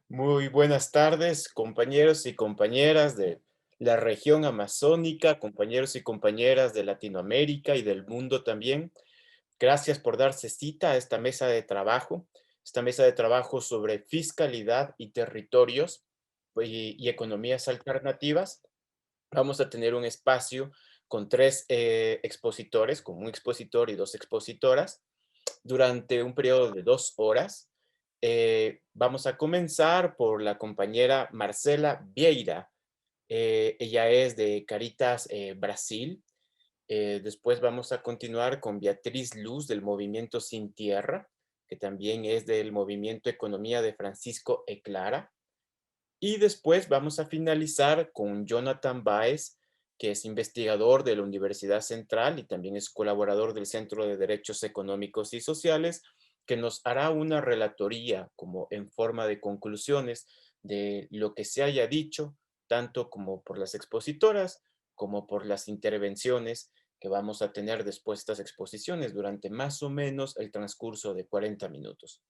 Muy buenas tardes, compañeros y compañeras de la región amazónica, compañeros y compañeras de Latinoamérica y del mundo también. Gracias por darse cita a esta mesa de trabajo sobre fiscalidad y territorios y economías alternativas. Vamos a tener un espacio con tres expositores, con un expositor y dos expositoras durante un periodo de 2 horas. Vamos a comenzar por la compañera Marcela Vieira. Ella es de Caritas, Brasil. Después vamos a continuar con Beatriz Luz del Movimiento Sin Tierra, que también es del Movimiento Economía de Francisco Eclara. Y después vamos a finalizar con Jonathan Báez, que es investigador de la Universidad Central y también es colaborador del Centro de Derechos Económicos y Sociales, que nos hará una relatoría como en forma de conclusiones de lo que se haya dicho, tanto como por las expositoras como por las intervenciones que vamos a tener después de estas exposiciones durante más o menos el transcurso de 40 minutos.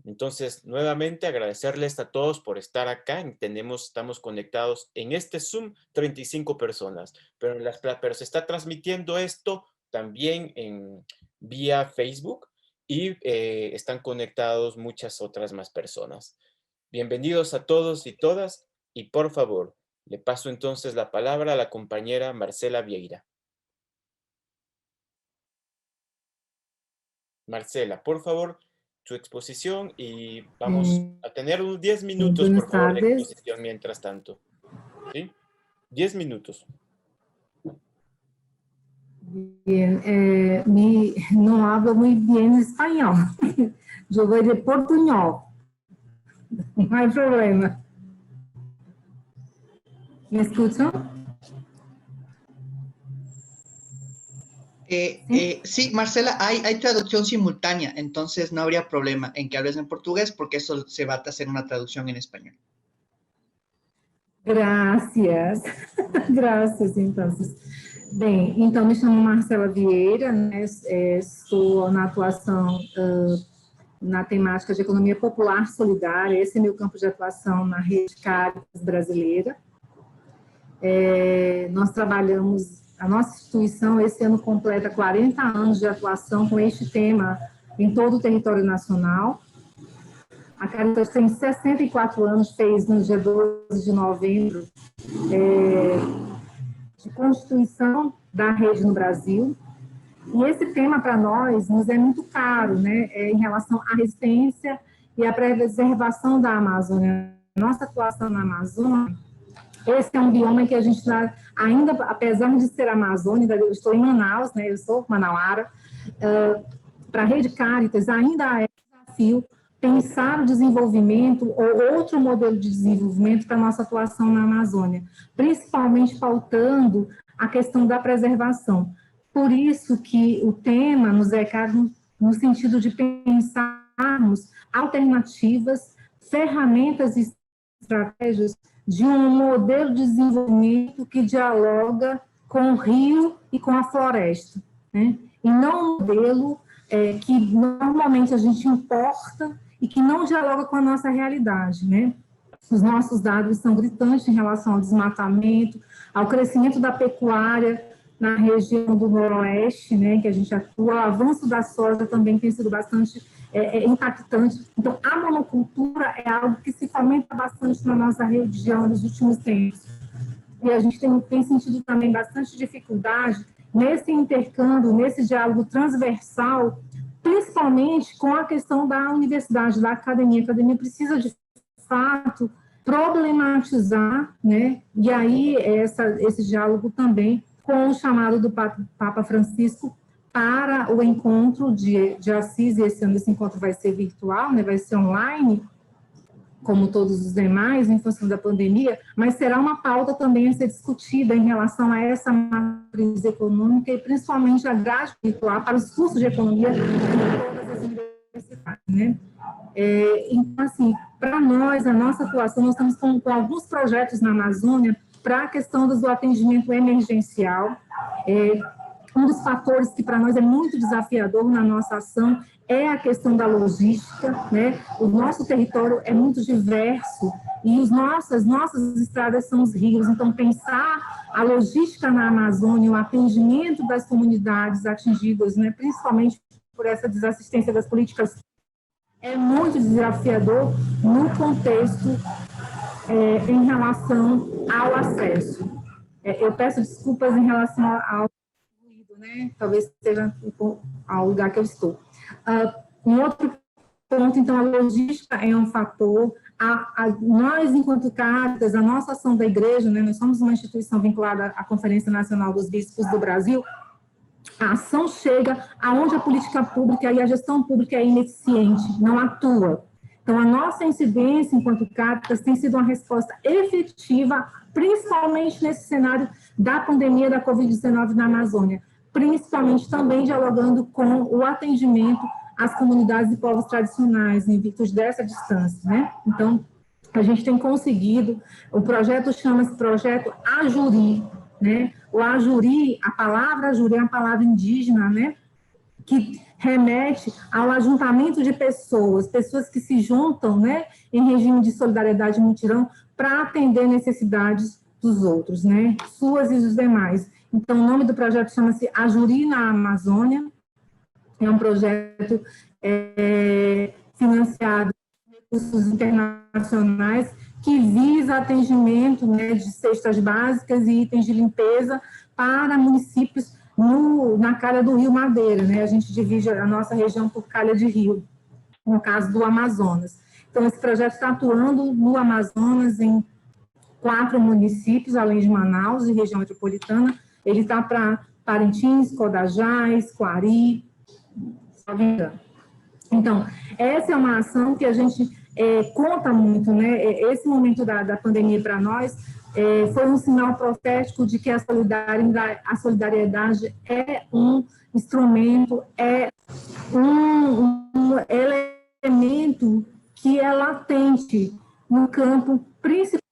Entonces, nuevamente agradecerles a todos por estar acá. Estamos conectados en este Zoom 35 personas, pero se está transmitiendo esto también vía Facebook y están conectados muchas otras más personas. Bienvenidos a todos y todas y por favor, le paso entonces la palabra a la compañera Marcela Vieira. Marcela, por favor, su exposición y vamos a tener unos 10 minutos, Buenas por favor, de tardes. exposición mientras tanto. ¿Sí? 10 minutos. Bien, no hablo muy bien español. Yo voy de portuñol. No hay problema. ¿Me escuchan? Sí, Marcela, hay traducción simultánea, entonces no habría problema en que hables en portugués porque eso se va a hacer una traducción en español. Gracias. Gracias, entonces. Bem, então me chamo Marcela Vieira, né? Estou na atuação na temática de economia popular solidária. Esse é meu campo de atuação na rede Caritas brasileira. Nós trabalhamos, a nossa instituição esse ano completa 40 anos de atuação com este tema em todo o território nacional. A Caritas tem 64 anos, fez no dia 12 de novembro, de constituição da rede no Brasil. E esse tema para nós nos é muito caro, né, em relação à resistência e à preservação da Amazônia. Nossa atuação na Amazônia, esse é um bioma em que a gente ainda, apesar de ser Amazônia, eu estou em Manaus, né, eu sou manauara, para a Rede Caritas ainda é um desafio pensar o desenvolvimento ou outro modelo de desenvolvimento para a nossa atuação na Amazônia, principalmente pautando a questão da preservação. Por isso que o tema nos é caro no sentido de pensarmos alternativas, ferramentas e estratégias de um modelo de desenvolvimento que dialoga com o rio e com a floresta, né? E não um modelo que normalmente a gente importa e que não dialoga com a nossa realidade, né? Os nossos dados são gritantes em relação ao desmatamento, ao crescimento da pecuária na região do Noroeste, né, que a gente atua, o avanço da soja também tem sido bastante impactante. Então, a monocultura é algo que se fomenta bastante na nossa região nos últimos tempos. E a gente tem sentido também bastante dificuldade nesse intercâmbio, nesse diálogo transversal, principalmente com a questão da universidade, da academia. A academia precisa, de fato, problematizar, né, e aí esse diálogo também com o chamado do Papa Francisco para o encontro de Assis, e esse ano esse encontro vai ser virtual, né, vai ser online, como todos os demais, em função da pandemia, mas será uma pauta também a ser discutida em relação a essa matriz econômica e principalmente a grade virtual para os cursos de economia em todas as universidades, né? Então, assim, para nós, a nossa atuação, nós estamos com alguns projetos na Amazônia para a questão do atendimento emergencial. Um dos fatores que para nós é muito desafiador na nossa ação é a questão da logística, né? O nosso território é muito diverso e nossas estradas são os rios, então pensar a logística na Amazônia, o atendimento das comunidades atingidas, né, principalmente por essa desassistência das políticas, é muito desafiador no contexto em relação ao acesso. Eu peço desculpas em relação ao ruído, né? Talvez seja ao lugar que eu estou. Um outro ponto, então, a logística é um fator. Nós, enquanto Caritas, a nossa ação da igreja, né, nós somos uma instituição vinculada à Conferência Nacional dos Bispos do Brasil, a ação chega aonde a política pública e a gestão pública é ineficiente, não atua. Então, a nossa incidência enquanto Caritas tem sido uma resposta efetiva, principalmente nesse cenário da pandemia da Covid-19 na Amazônia, principalmente também dialogando com o atendimento às comunidades e povos tradicionais, em virtude dessa distância, né? Então, a gente tem conseguido, o projeto chama-se Projeto Ajuri, né? O Ajuri, a palavra Ajuri é uma palavra indígena, né? Que remete ao ajuntamento de pessoas que se juntam, né, em regime de solidariedade e mutirão para atender necessidades dos outros, né, suas e dos demais. Então, o nome do projeto chama-se Ajuri na Amazônia, é um projeto financiado por recursos internacionais que visa atendimento, né, de cestas básicas e itens de limpeza para municípios na calha do Rio Madeira, né? A gente divide a nossa região por calha de rio, no caso do Amazonas. Então, esse projeto está atuando no Amazonas em 4 municípios, além de Manaus e região metropolitana. Ele está para Parintins, Codajás, Coari, se não me engano. Então, essa é uma ação que a gente conta muito, né? Esse momento da pandemia para nós foi um sinal profético de que a solidariedade é um instrumento, é um elemento que é latente no campo, principalmente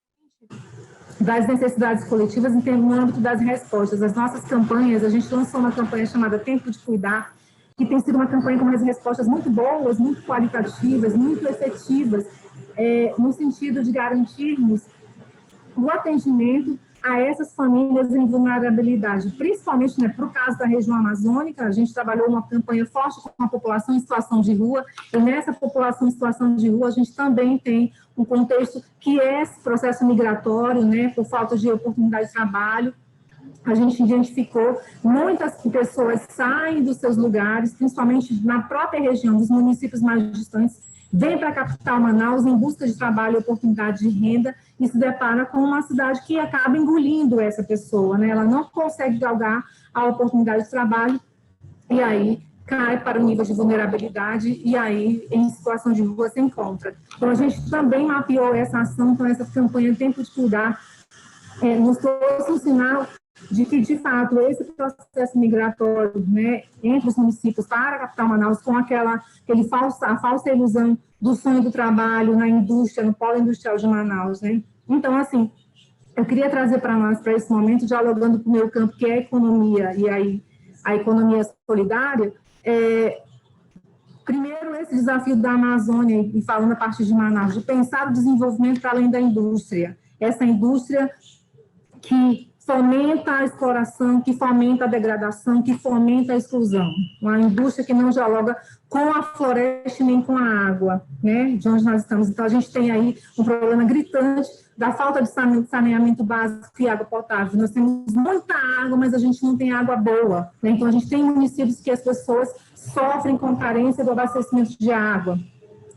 das necessidades coletivas, no âmbito das respostas. As nossas campanhas, a gente lançou uma campanha chamada Tempo de Cuidar, que tem sido uma campanha com umas respostas muito boas, muito qualitativas, muito efetivas, no sentido de garantirmos o atendimento a essas famílias em vulnerabilidade, principalmente, né, para o caso da região amazônica. A gente trabalhou uma campanha forte com a população em situação de rua, e nessa população em situação de rua a gente também tem um contexto que é esse processo migratório, né, por falta de oportunidade de trabalho. A gente identificou muitas pessoas saem dos seus lugares, principalmente na própria região, dos municípios mais distantes, vem para a capital Manaus em busca de trabalho e oportunidade de renda e se depara com uma cidade que acaba engolindo essa pessoa, né? Ela não consegue galgar a oportunidade de trabalho e aí cai para o nível de vulnerabilidade e aí em situação de rua se encontra. Então, a gente também mapeou essa ação com essa campanha Tempo de Cuidar, nos trouxe um sinal de que, de fato, esse processo migratório, né, entre os municípios para a capital Manaus, com a falsa ilusão do sonho do trabalho na indústria, no polo industrial de Manaus, né? Então, assim, eu queria trazer para nós, para esse momento, dialogando com o meu campo, que é a economia, e aí a economia solidária, primeiro, esse desafio da Amazônia, e falando a partir de Manaus, de pensar o desenvolvimento para além da indústria, essa indústria que fomenta a exploração, que fomenta a degradação, que fomenta a exclusão. Uma indústria que não dialoga com a floresta nem com a água, né, de onde nós estamos. Então, a gente tem aí um problema gritante da falta de saneamento básico e água potável. Nós temos muita água, mas a gente não tem água boa, né? Então, a gente tem municípios que as pessoas sofrem com carência do abastecimento de água.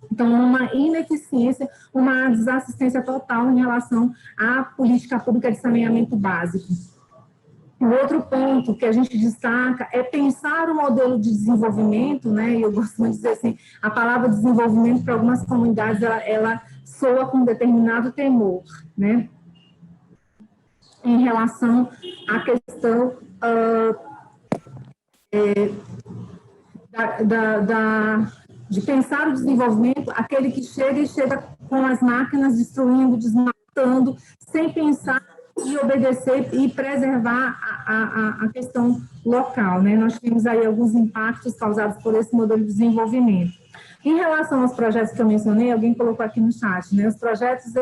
Então, uma ineficiência, uma desassistência total em relação à política pública de saneamento básico. O outro ponto que a gente destaca é pensar o modelo de desenvolvimento, né? E eu gosto muito de dizer assim, a palavra desenvolvimento para algumas comunidades, ela soa com um determinado temor, né? Em relação à questão de pensar o desenvolvimento, aquele que chega com as máquinas destruindo, desmatando, sem pensar e obedecer e preservar a questão local, né? Nós tivemos aí alguns impactos causados por esse modelo de desenvolvimento. Em relação aos projetos que eu mencionei, alguém colocou aqui no chat, né? Os projetos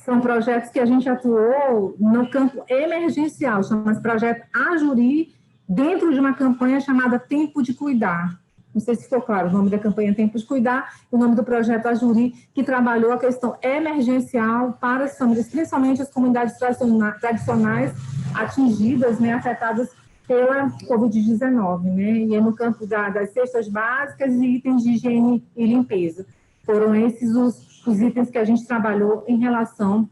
são projetos que a gente atuou no campo emergencial, chama-se projeto Ajuri, dentro de uma campanha chamada Tempo de Cuidar. Não sei se ficou claro, o nome da campanha é Tempo de Cuidar, o nome do projeto Ajuri, que trabalhou a questão emergencial para as famílias, principalmente as comunidades tradicionais atingidas, né, afetadas pela Covid-19, né, e é no campo das cestas básicas e itens de higiene e limpeza. Foram esses os itens que a gente trabalhou em relação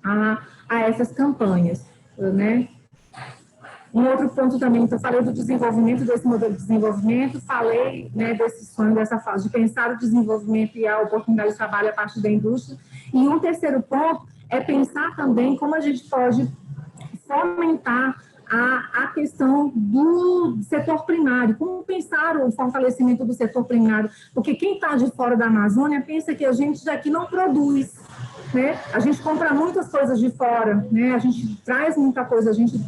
a essas campanhas, né? Um outro ponto também, então, falei do desenvolvimento desse modelo de desenvolvimento, falei, né, desse sonho, dessa fase de pensar o desenvolvimento e a oportunidade de trabalho a partir da indústria. E um terceiro ponto é pensar também como a gente pode fomentar a questão do setor primário, como pensar o fortalecimento do setor primário, porque quem está de fora da Amazônia pensa que a gente daqui não produz, né? A gente compra muitas coisas de fora, né? A gente traz muita coisa, a gente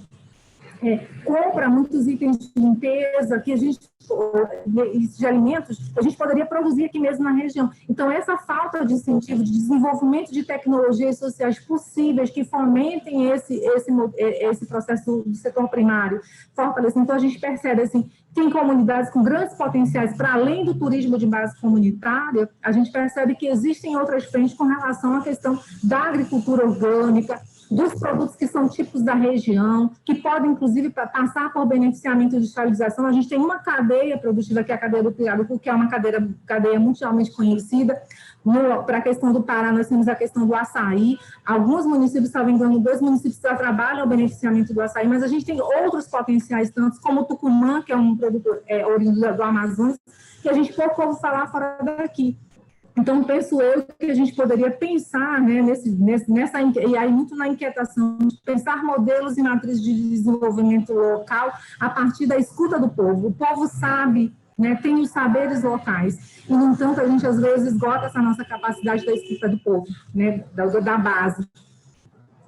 compra muitos itens de limpeza que a gente, de alimentos, a gente poderia produzir aqui mesmo na região. Então, essa falta de incentivo, de desenvolvimento de tecnologias sociais possíveis que fomentem esse processo do setor primário, fortalecendo. Então, a gente percebe, assim, tem comunidades com grandes potenciais, para além do turismo de base comunitária, a gente percebe que existem outras frentes com relação à questão da agricultura orgânica, dos produtos que são típicos da região, que podem, inclusive, passar por beneficiamento de industrialização. A gente tem uma cadeia produtiva, que é a cadeia do Pirarucu, que é uma cadeia mundialmente conhecida. Para a questão do Pará, nós temos a questão do açaí. Alguns municípios, salvo engano, 2 municípios já trabalham o beneficiamento do açaí, mas a gente tem outros potenciais, tantos como o Tucumã, que é um produtor oriundo do Amazonas, que a gente pouco ouve falar fora daqui. Então, penso eu que a gente poderia pensar, né, e aí muito na inquietação, de pensar modelos e matrizes de desenvolvimento local a partir da escuta do povo. O povo sabe, né, tem os saberes locais, e, no entanto, a gente às vezes esgota essa nossa capacidade da escuta do povo, né, da base.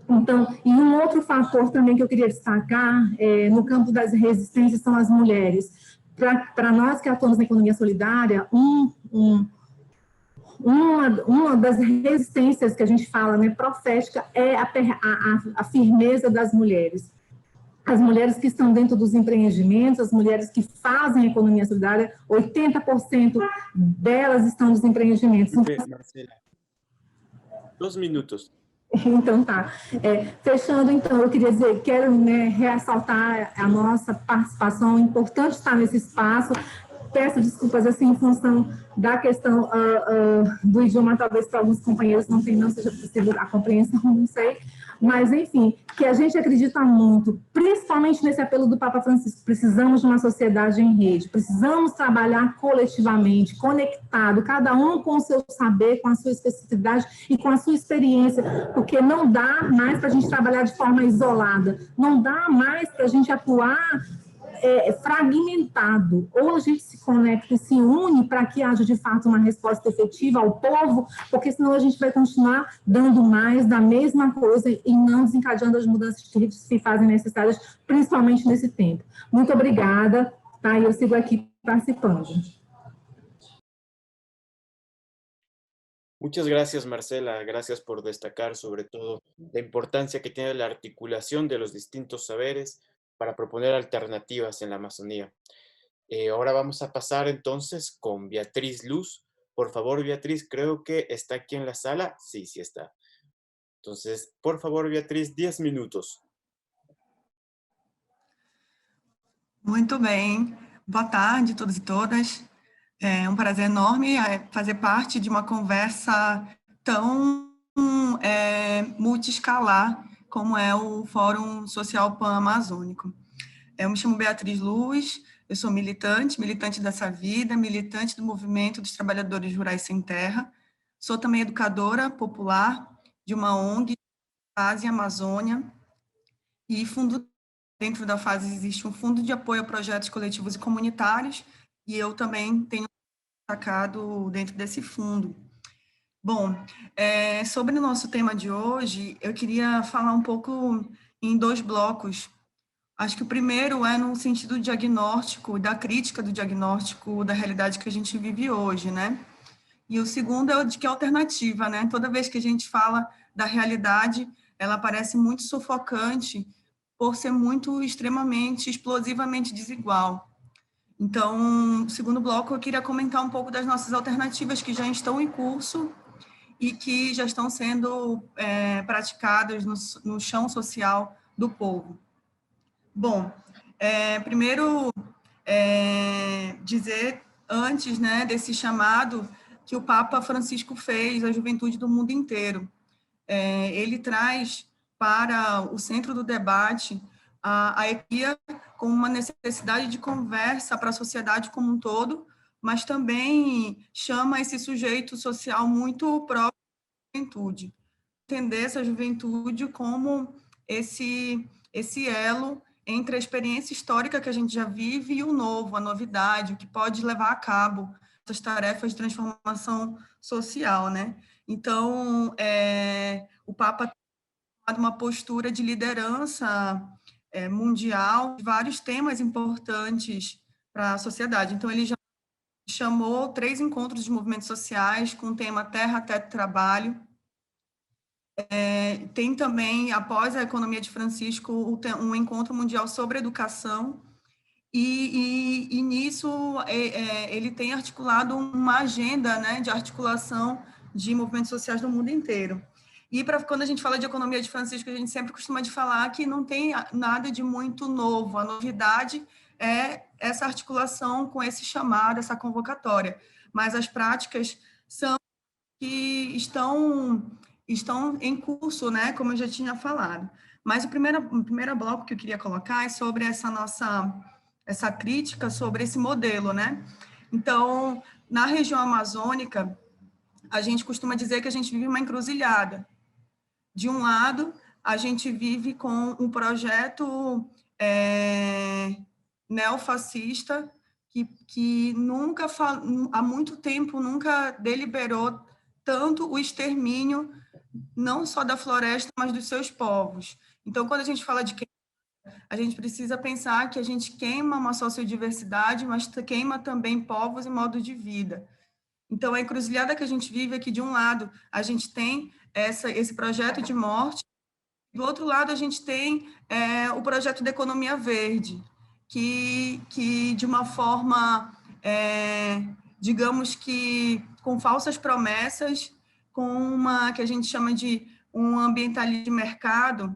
Então, e um outro fator também que eu queria destacar, no campo das resistências, são as mulheres. Para nós que atuamos na economia solidária, uma das resistências que a gente fala, né, profética, é a firmeza das mulheres. As mulheres que estão dentro dos empreendimentos, as mulheres que fazem a economia solidária, 80% delas estão nos empreendimentos. Marcela, 2 minutos. Então, tá. Fechando, então, eu queria dizer, quero, né, ressaltar a nossa participação, é importante estar nesse espaço. Peço desculpas, assim, em função da questão do idioma, talvez para alguns companheiros não seja possível a compreensão, não sei, mas, enfim, que a gente acredita muito, principalmente nesse apelo do Papa Francisco, precisamos de uma sociedade em rede, precisamos trabalhar coletivamente, conectado, cada um com o seu saber, com a sua especificidade e com a sua experiência, porque não dá mais para a gente trabalhar de forma isolada, não dá mais para a gente atuar fragmentado, ou a gente se conecta e se une para que haja de fato uma resposta efetiva ao povo, porque senão a gente vai continuar dando mais da mesma coisa e não desencadeando as mudanças que se fazem necessárias, principalmente nesse tempo. Muito obrigada, tá? E eu sigo aqui participando. Muchas gracias, Marcela. Gracias por destacar sobre todo la importancia que tiene la articulación de los distintos saberes para proponer alternativas en la Amazonía. Ahora vamos a pasar entonces con Beatriz Luz. Por favor, Beatriz, creo que está aquí en la sala. Sí, sí está. Entonces, por favor, Beatriz, 10 minutos. Muito bem. Boa tarde a todos e todas. É um prazer enorme fazer parte de uma conversa tão multiescalar como é o Fórum Social Pan-Amazônico. Eu me chamo Beatriz Luz, eu sou militante dessa vida, militante do Movimento dos Trabalhadores Rurais Sem Terra, sou também educadora popular de uma ONG, FASE Amazônia, e dentro da FASE existe um fundo de apoio a projetos coletivos e comunitários, e eu também tenho destacado dentro desse fundo. Bom, sobre o nosso tema de hoje, eu queria falar um pouco em 2 blocos. Acho que o primeiro é no sentido do diagnóstico, da crítica do diagnóstico da realidade que a gente vive hoje, né? E o segundo é o de que alternativa, né? Toda vez que a gente fala da realidade, ela parece muito sufocante por ser muito extremamente, explosivamente desigual. Então, no segundo bloco, eu queria comentar um pouco das nossas alternativas que já estão em curso e que já estão sendo praticadas no chão social do povo. Bom, primeiro, dizer antes, né, desse chamado que o Papa Francisco fez à juventude do mundo inteiro. Ele traz para o centro do debate a economia como uma necessidade de conversa para a sociedade como um todo, mas também chama esse sujeito social muito próprio da juventude. Entender essa juventude como esse elo entre a experiência histórica que a gente já vive e o novo, a novidade, o que pode levar a cabo essas tarefas de transformação social, né? Então, o Papa tem tomado uma postura de liderança mundial, de vários temas importantes para a sociedade. Então, ele já chamou 3 encontros de movimentos sociais com o tema Terra, Teto, Trabalho. Tem também, após a economia de Francisco, um encontro mundial sobre educação, e nisso ele tem articulado uma agenda, né, de articulação de movimentos sociais do mundo inteiro. E quando a gente fala de economia de Francisco, a gente sempre costuma de falar que não tem nada de muito novo, a novidade é essa articulação com esse chamado, essa convocatória, mas as práticas são que estão em curso, né, como eu já tinha falado. Mas o primeiro bloco que eu queria colocar é sobre essa crítica sobre esse modelo, né? Então, na região amazônica, a gente costuma dizer que a gente vive uma encruzilhada. De um lado, a gente vive com um projeto neofascista que nunca, há muito tempo, nunca deliberou tanto o extermínio, não só da floresta, mas dos seus povos. Então, quando a gente fala de queima, a gente precisa pensar que a gente queima uma sociodiversidade, mas queima também povos e modo de vida. Então, a encruzilhada que a gente vive é que, de um lado, a gente tem esse projeto de morte, do outro lado, a gente tem o projeto da economia verde, que de uma forma, digamos que com falsas promessas, com uma que a gente chama de um ambientalismo de mercado,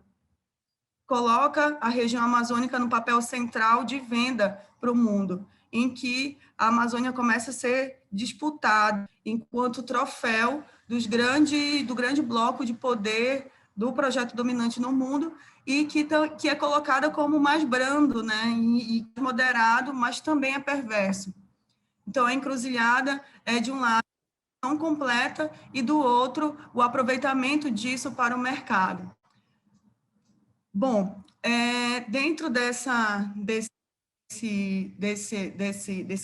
coloca a região amazônica no papel central de venda para o mundo, em que a Amazônia começa a ser disputada enquanto troféu do grande bloco de poder do projeto dominante no mundo e que é colocada como mais brando, né, e moderado, mas também é perverso. Então, a encruzilhada é, de um lado, a não completa, e do outro, o aproveitamento disso para o mercado. Bom, dentro desse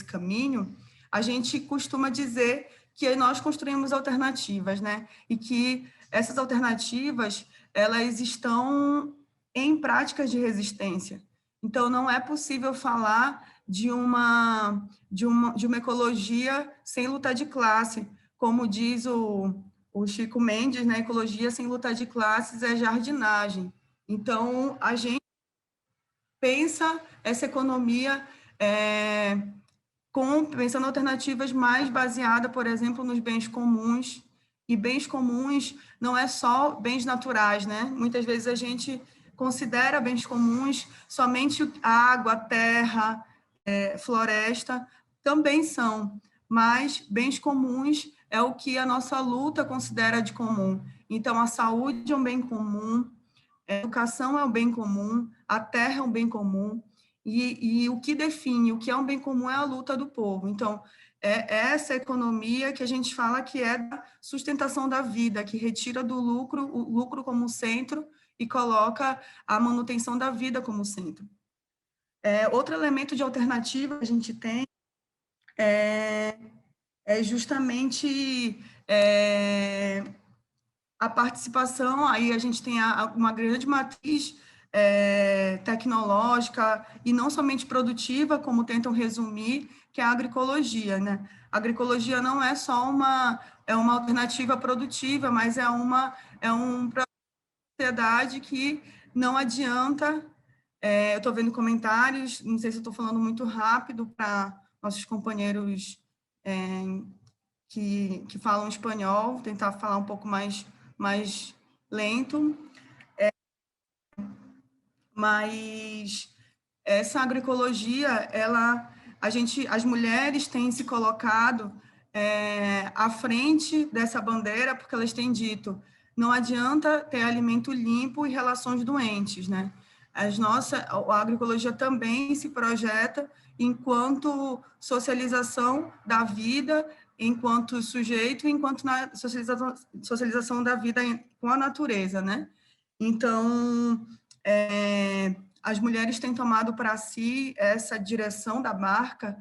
caminho, a gente costuma dizer que nós construímos alternativas, né? E que essas alternativas, elas estão em práticas de resistência. Então, não é possível falar de uma ecologia sem luta de classe, como diz o Chico Mendes, né? Ecologia sem luta de classes é jardinagem. Então, a gente pensa essa economia pensando alternativas mais baseadas, por exemplo, nos bens comuns. E bens comuns não é só bens naturais, né? Muitas vezes a gente considera bens comuns somente a água, a terra, floresta, também são, mas bens comuns é o que a nossa luta considera de comum. Então, a saúde é um bem comum, a educação é um bem comum, a terra é um bem comum, e o que define o que é um bem comum é a luta do povo. Então, é essa economia que a gente fala que é da sustentação da vida, que retira do lucro, o lucro como centro e coloca a manutenção da vida como centro. Outro elemento de alternativa que a gente tem é justamente A participação, aí a gente tem uma grande matriz tecnológica e não somente produtiva, como tentam resumir, que é a agroecologia, né? A agroecologia não é só uma alternativa produtiva, mas é um sociedade que não adianta. Eu estou vendo comentários, não sei se eu estou falando muito rápido para nossos companheiros que falam espanhol, tentar falar um pouco mais lento, mas essa agroecologia, as mulheres têm se colocado à frente dessa bandeira, porque elas têm dito, não adianta ter alimento limpo e relações doentes, né? A agroecologia também se projeta enquanto socialização da vida, enquanto sujeito, enquanto na socialização da vida com a natureza, né? Então, as mulheres têm tomado para si essa direção da marca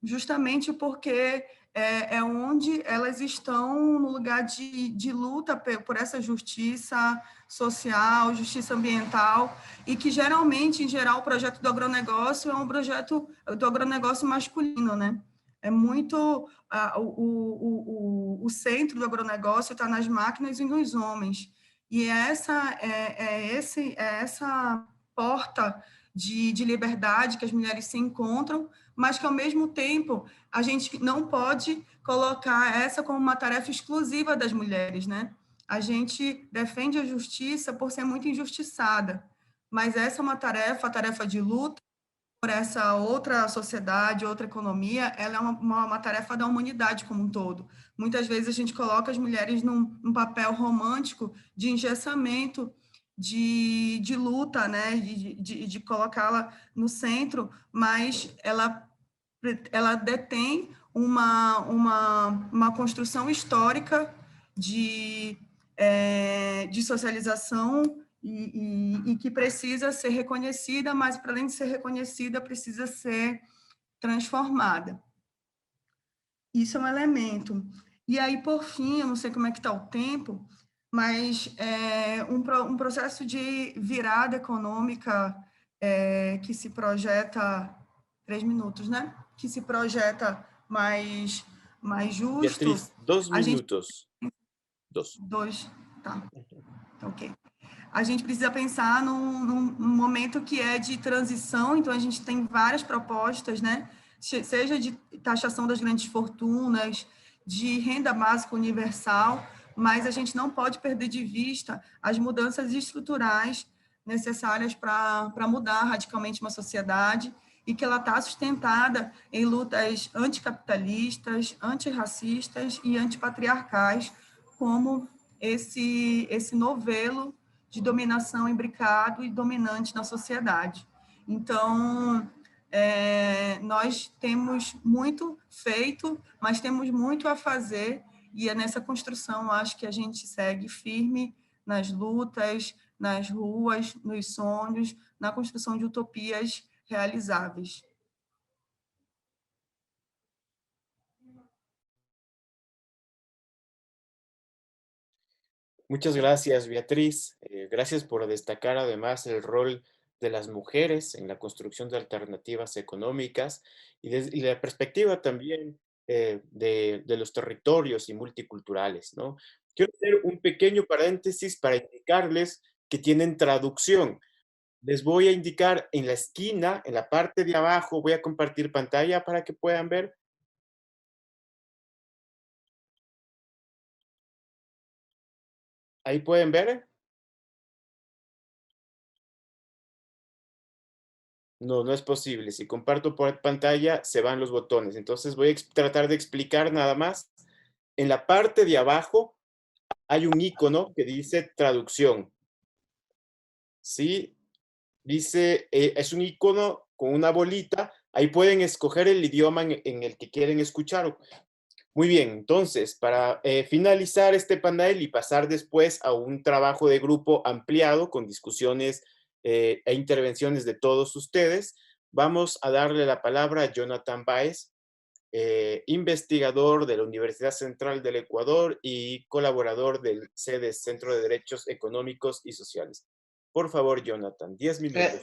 justamente porque é onde elas estão no lugar de luta por essa justiça social, justiça ambiental, e que geralmente, em geral, o projeto do agronegócio é um projeto do agronegócio masculino, né? É muito... o centro do agronegócio está nas máquinas e nos homens. E essa porta de liberdade que as mulheres se encontram, mas que, ao mesmo tempo, a gente não pode colocar essa como uma tarefa exclusiva das mulheres, né? A gente defende a justiça por ser muito injustiçada, mas essa é uma tarefa, a tarefa de luta por essa outra sociedade, outra economia, ela é uma tarefa da humanidade como um todo. Muitas vezes a gente coloca as mulheres num papel romântico de engessamento, de luta, né? de colocá-la no centro, mas ela detém uma construção histórica de socialização e que precisa ser reconhecida, mas, para além de ser reconhecida, precisa ser transformada. Isso é um elemento. E aí, por fim, eu não sei como é que está o tempo, mas um processo de virada econômica que se projeta... 3 minutos, né? Que se projeta mais justo. Beatriz, 2 A gente... minutos. 2. 2, tá. Ok. A gente precisa pensar num momento que é de transição, então a gente tem várias propostas, né? Seja de taxação das grandes fortunas, de renda básica universal, mas a gente não pode perder de vista as mudanças estruturais necessárias para mudar radicalmente uma sociedade e que ela está sustentada em lutas anticapitalistas, antirracistas e antipatriarcais, como esse novelo de dominação imbricado e dominante na sociedade. Então, nós temos muito feito, mas temos muito a fazer, e é nessa construção, acho que a gente segue firme nas lutas, nas ruas, nos sonhos, na construção de utopias realizáveis. Muchas gracias, Beatriz. Gracias por destacar además el rol de las mujeres en la construcción de alternativas económicas y la perspectiva también de los territorios y multiculturales, ¿no? Quiero hacer un pequeño paréntesis para indicarles que tienen traducción. Les voy a indicar en la esquina, en la parte de abajo, voy a compartir pantalla para que puedan ver. Ahí pueden ver. No, no es posible. Si comparto por pantalla, se van los botones. Entonces voy a tratar de explicar nada más. En la parte de abajo hay un icono que dice traducción. ¿Sí? Dice, es un icono con una bolita. Ahí pueden escoger el idioma en el que quieren escuchar. Muy bien, entonces, para finalizar este panel y pasar después a un trabajo de grupo ampliado con discusiones e intervenciones de todos ustedes, vamos a darle la palabra a Jonathan Baez. investigador de la Universidad Central del Ecuador y colaborador del CEDES, Centro de Derechos Económicos y Sociales. Por favor, Jonathan, 10 minutos.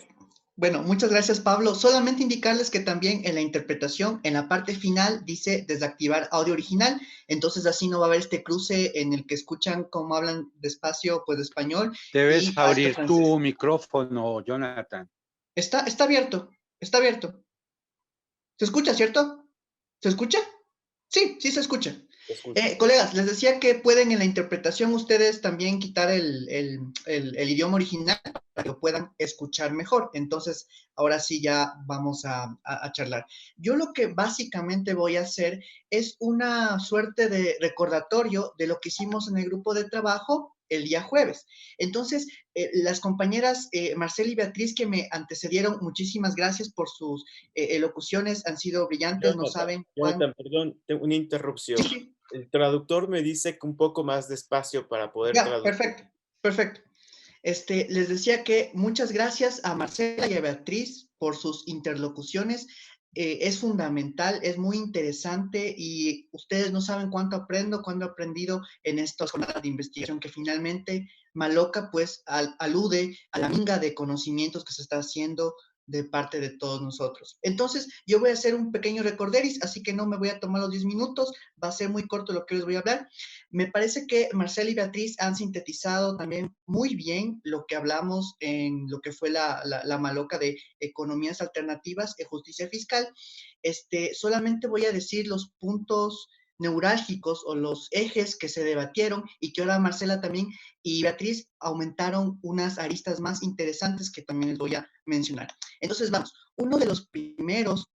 Bueno, muchas gracias, Pablo. Solamente indicarles que también en la interpretación, en la parte final, dice desactivar audio original. Entonces, así no va a haber este cruce en el que escuchan cómo hablan despacio, pues, español Debes y alto abrir francés. tu micrófono, Jonathan. Está abierto, está abierto. ¿Se escucha, cierto? ¿Se escucha? Sí, sí se escucha. Colegas, les decía que pueden en la interpretación ustedes también quitar el idioma original para que lo puedan escuchar mejor. Entonces, ahora sí ya vamos a charlar. Yo lo que básicamente voy a hacer es una suerte de recordatorio de lo que hicimos en el grupo de trabajo el día jueves. Entonces, las compañeras Marcela y Beatriz que me antecedieron, muchísimas gracias por sus elocuciones, han sido brillantes, no saben cuán... Jonathan, perdón, tengo una interrupción. Sí, sí. El traductor me dice que un poco más despacio para poder Ya, traducir. perfecto, perfecto. Les decía que muchas gracias a Marcela y a Beatriz por sus interlocuciones. Es fundamental, es muy interesante y ustedes no saben cuánto aprendo, cuánto he aprendido en estas jornadas de investigación que finalmente Maloca pues alude a la minga de conocimientos que se está haciendo de parte de todos nosotros. Entonces, yo voy a hacer un pequeño recorderis, así que no me voy a tomar los 10 minutos, va a ser muy corto lo que les voy a hablar. Me parece que Marcela y Beatriz han sintetizado también muy bien lo que hablamos en lo que fue la maloca de economías alternativas y justicia fiscal. Solamente voy a decir los puntos neurálgicos o los ejes que se debatieron y que ahora Marcela también y Beatriz aumentaron unas aristas más interesantes que también les voy a mencionar. Entonces, vamos, uno de los primeros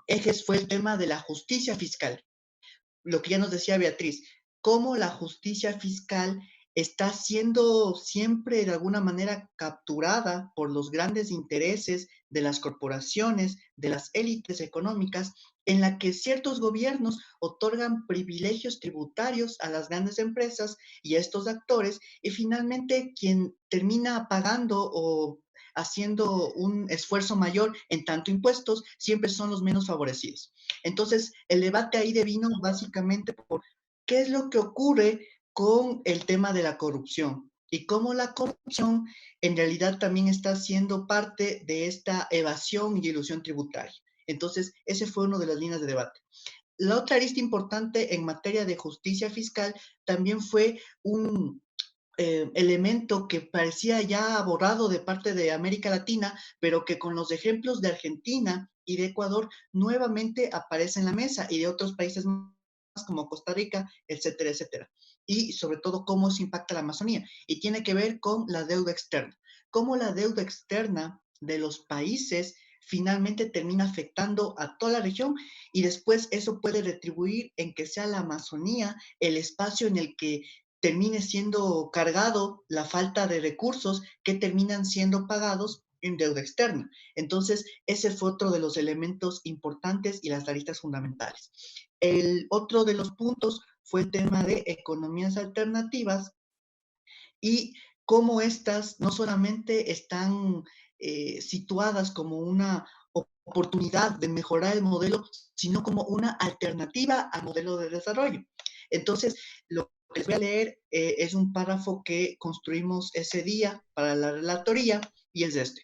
ejes fue el tema de la justicia fiscal. Lo que ya nos decía Beatriz, cómo la justicia fiscal está siendo siempre de alguna manera capturada por los grandes intereses de las corporaciones, de las élites económicas, en la que ciertos gobiernos otorgan privilegios tributarios a las grandes empresas y a estos actores, y finalmente quien termina pagando o haciendo un esfuerzo mayor en tanto impuestos, siempre son los menos favorecidos. Entonces, el debate ahí devino básicamente por qué es lo que ocurre con el tema de la corrupción y cómo la corrupción en realidad también está siendo parte de esta evasión y ilusión tributaria. Entonces, ese fue uno de las líneas de debate. La otra arista importante en materia de justicia fiscal también fue un elemento que parecía ya borrado de parte de América Latina, pero que con los ejemplos de Argentina y de Ecuador nuevamente aparece en la mesa y de otros países más como Costa Rica, etcétera, etcétera. Y sobre todo cómo se impacta la Amazonía. Y tiene que ver con la deuda externa. Cómo la deuda externa de los países finalmente termina afectando a toda la región y después eso puede retribuir en que sea la Amazonía el espacio en el que termine siendo cargado la falta de recursos que terminan siendo pagados en deuda externa. Entonces, ese fue otro de los elementos importantes y las aristas fundamentales. El otro de los puntos fue el tema de economías alternativas y cómo estas no solamente están situadas como una oportunidad de mejorar el modelo, sino como una alternativa al modelo de desarrollo. Entonces, lo que les voy a leer es un párrafo que construimos ese día para la relatoría y es este.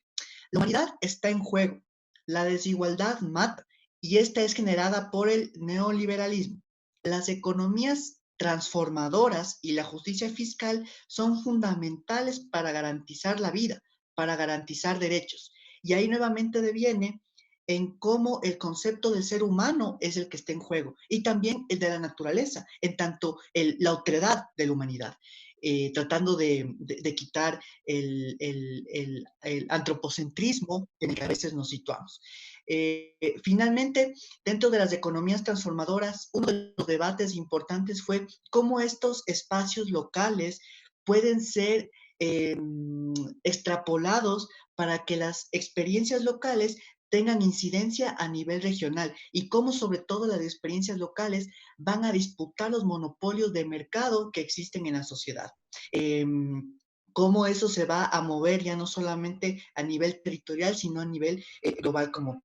La humanidad está en juego. La desigualdad mata y esta es generada por el neoliberalismo. Las economías transformadoras y la justicia fiscal son fundamentales para garantizar la vida, para garantizar derechos. Y ahí nuevamente deviene en cómo el concepto del ser humano es el que está en juego y también el de la naturaleza, en tanto la otredad de la humanidad, tratando de quitar el antropocentrismo en el que a veces nos situamos. Finalmente, dentro de las economías transformadoras, uno de los debates importantes fue cómo estos espacios locales pueden ser extrapolados para que las experiencias locales tengan incidencia a nivel regional y cómo sobre todo las experiencias locales van a disputar los monopolios de mercado que existen en la sociedad. Cómo eso se va a mover ya no solamente a nivel territorial, sino a nivel global como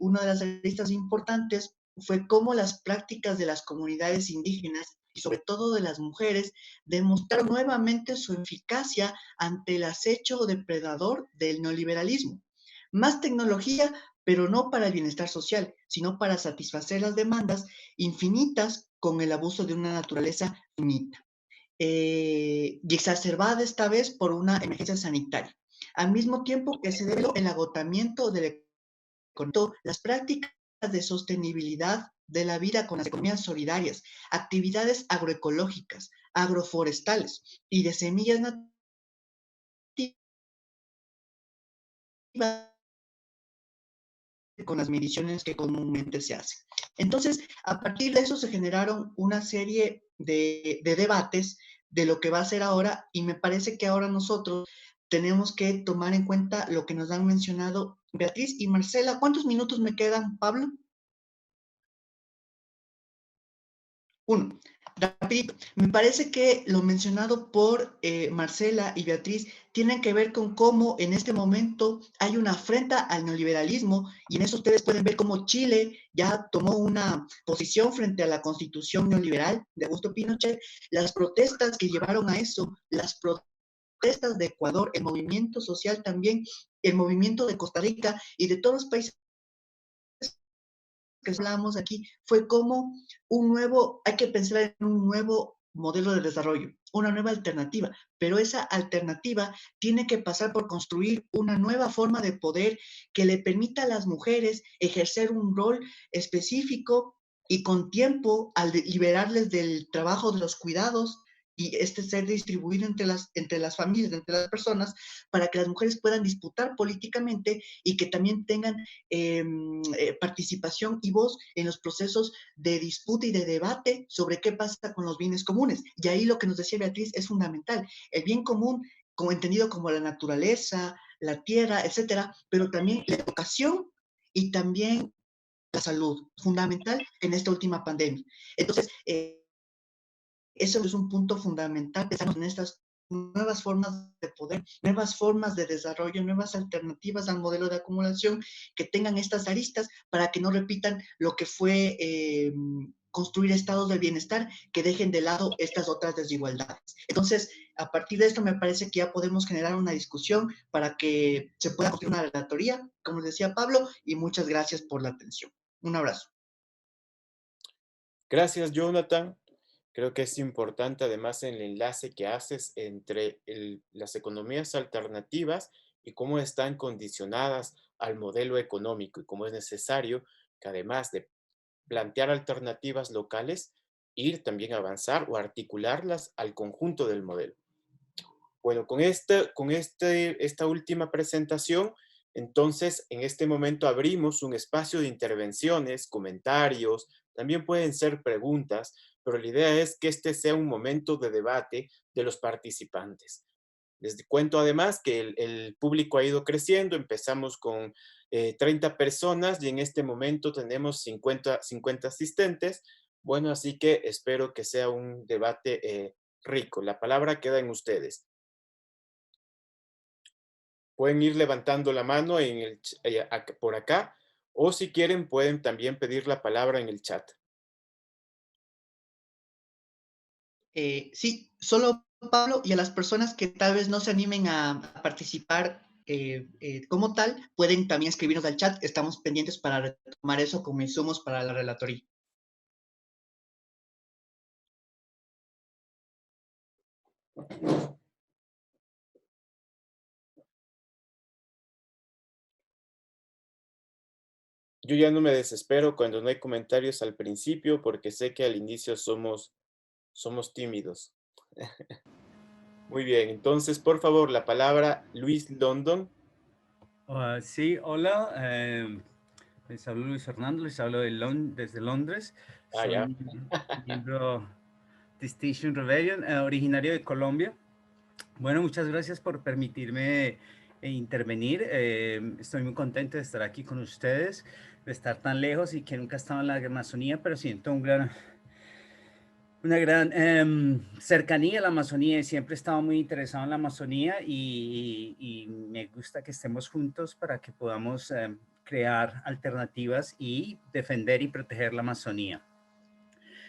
una de las aristas importantes fue cómo las prácticas de las comunidades indígenas y sobre todo de las mujeres demostraron nuevamente su eficacia ante el acecho depredador del neoliberalismo. Más tecnología, pero no para el bienestar social, sino para satisfacer las demandas infinitas con el abuso de una naturaleza finita. Y exacerbada esta vez por una emergencia sanitaria. Al mismo tiempo que se debió el agotamiento del las prácticas de sostenibilidad de la vida con las economías solidarias, actividades agroecológicas, agroforestales y de semillas nativas con las mediciones que comúnmente se hacen. Entonces, a partir de eso se generaron una serie de debates de lo que va a ser ahora y me parece que ahora nosotros tenemos que tomar en cuenta lo que nos han mencionado Beatriz y Marcela. ¿Cuántos minutos me quedan, Pablo? Uno. Rapidito. Me parece que lo mencionado por Marcela y Beatriz tienen que ver con cómo en este momento hay una afrenta al neoliberalismo y en eso ustedes pueden ver cómo Chile ya tomó una posición frente a la constitución neoliberal de Augusto Pinochet, las protestas que llevaron a eso, las protestas de Ecuador, el movimiento social también, el movimiento de Costa Rica y de todos los países que hablamos aquí fue como hay que pensar en un nuevo modelo de desarrollo, una nueva alternativa, pero esa alternativa tiene que pasar por construir una nueva forma de poder que le permita a las mujeres ejercer un rol específico y con tiempo al liberarles del trabajo de los cuidados y ser distribuido entre las familias, entre las personas, para que las mujeres puedan disputar políticamente y que también tengan participación y voz en los procesos de disputa y de debate sobre qué pasa con los bienes comunes. Y ahí lo que nos decía Beatriz es fundamental. El bien común, como entendido como la naturaleza, la tierra, etcétera, pero también la educación y también la salud, fundamental en esta última pandemia. Entonces, eso es un punto fundamental, pensamos en estas nuevas formas de poder, nuevas formas de desarrollo, nuevas alternativas al modelo de acumulación que tengan estas aristas para que no repitan lo que fue construir estados de bienestar que dejen de lado estas otras desigualdades. Entonces, a partir de esto me parece que ya podemos generar una discusión para que se pueda construir una relatoría, como decía Pablo, y muchas gracias por la atención. Un abrazo. Gracias, Jonathan. Creo que es importante además el enlace que haces entre las economías alternativas y cómo están condicionadas al modelo económico y cómo es necesario que además de plantear alternativas locales, ir también a avanzar o articularlas al conjunto del modelo. Bueno, esta última presentación, entonces en este momento abrimos un espacio de intervenciones, comentarios, también pueden ser preguntas, pero la idea es que este sea un momento de debate de los participantes. Les cuento además que el público ha ido creciendo, empezamos con 30 personas y en este momento tenemos 50 asistentes. Bueno, así que espero que sea un debate rico. La palabra queda en ustedes. Pueden ir levantando la mano por acá o si quieren pueden también pedir la palabra en el chat. Sí, solo Pablo y a las personas que tal vez no se animen a participar como tal, pueden también escribirnos al chat. Estamos pendientes para retomar eso como insumos para la relatoría. Yo ya no me desespero cuando no hay comentarios al principio porque sé que al inicio somos tímidos. Muy bien, entonces por favor la palabra Luis London. Sí, hola, les hablo Luis Fernando, les hablo desde Londres. Ya. Soy miembro de Extinction Rebellion, originario de Colombia. Bueno, muchas gracias por permitirme intervenir. Estoy muy contento de estar aquí con ustedes, de estar tan lejos y que nunca he estado en la Amazonía, pero siento una gran cercanía a la Amazonía y siempre he estado muy interesado en la Amazonía y me gusta que estemos juntos para que podamos crear alternativas y defender y proteger la Amazonía.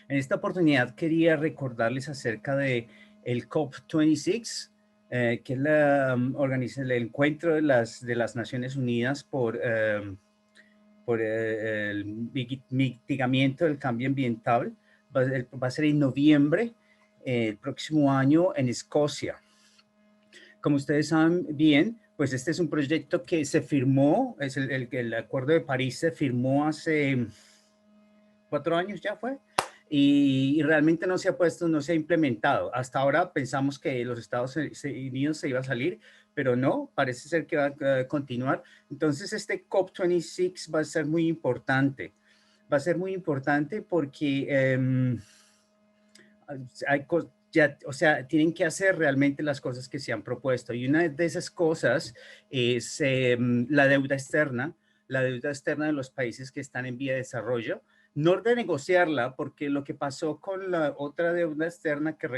En esta oportunidad quería recordarles acerca de el COP26, que es el encuentro de las Naciones Unidas por el mitigamiento del cambio ambiental. Va a ser en noviembre el próximo año en Escocia. Como ustedes saben bien, pues este es un proyecto que se firmó, es el Acuerdo de París se firmó hace 4 años ya fue, y realmente no se ha implementado. Hasta ahora pensamos que los Estados Unidos se iba a salir, pero no, parece ser que va a continuar. Entonces este COP26 va a ser muy importante. Va a ser muy importante porque tienen que hacer realmente las cosas que se han propuesto. Y una de esas cosas es la deuda externa de los países que están en vía de desarrollo. No renegociarla, porque lo que pasó con la otra deuda externa que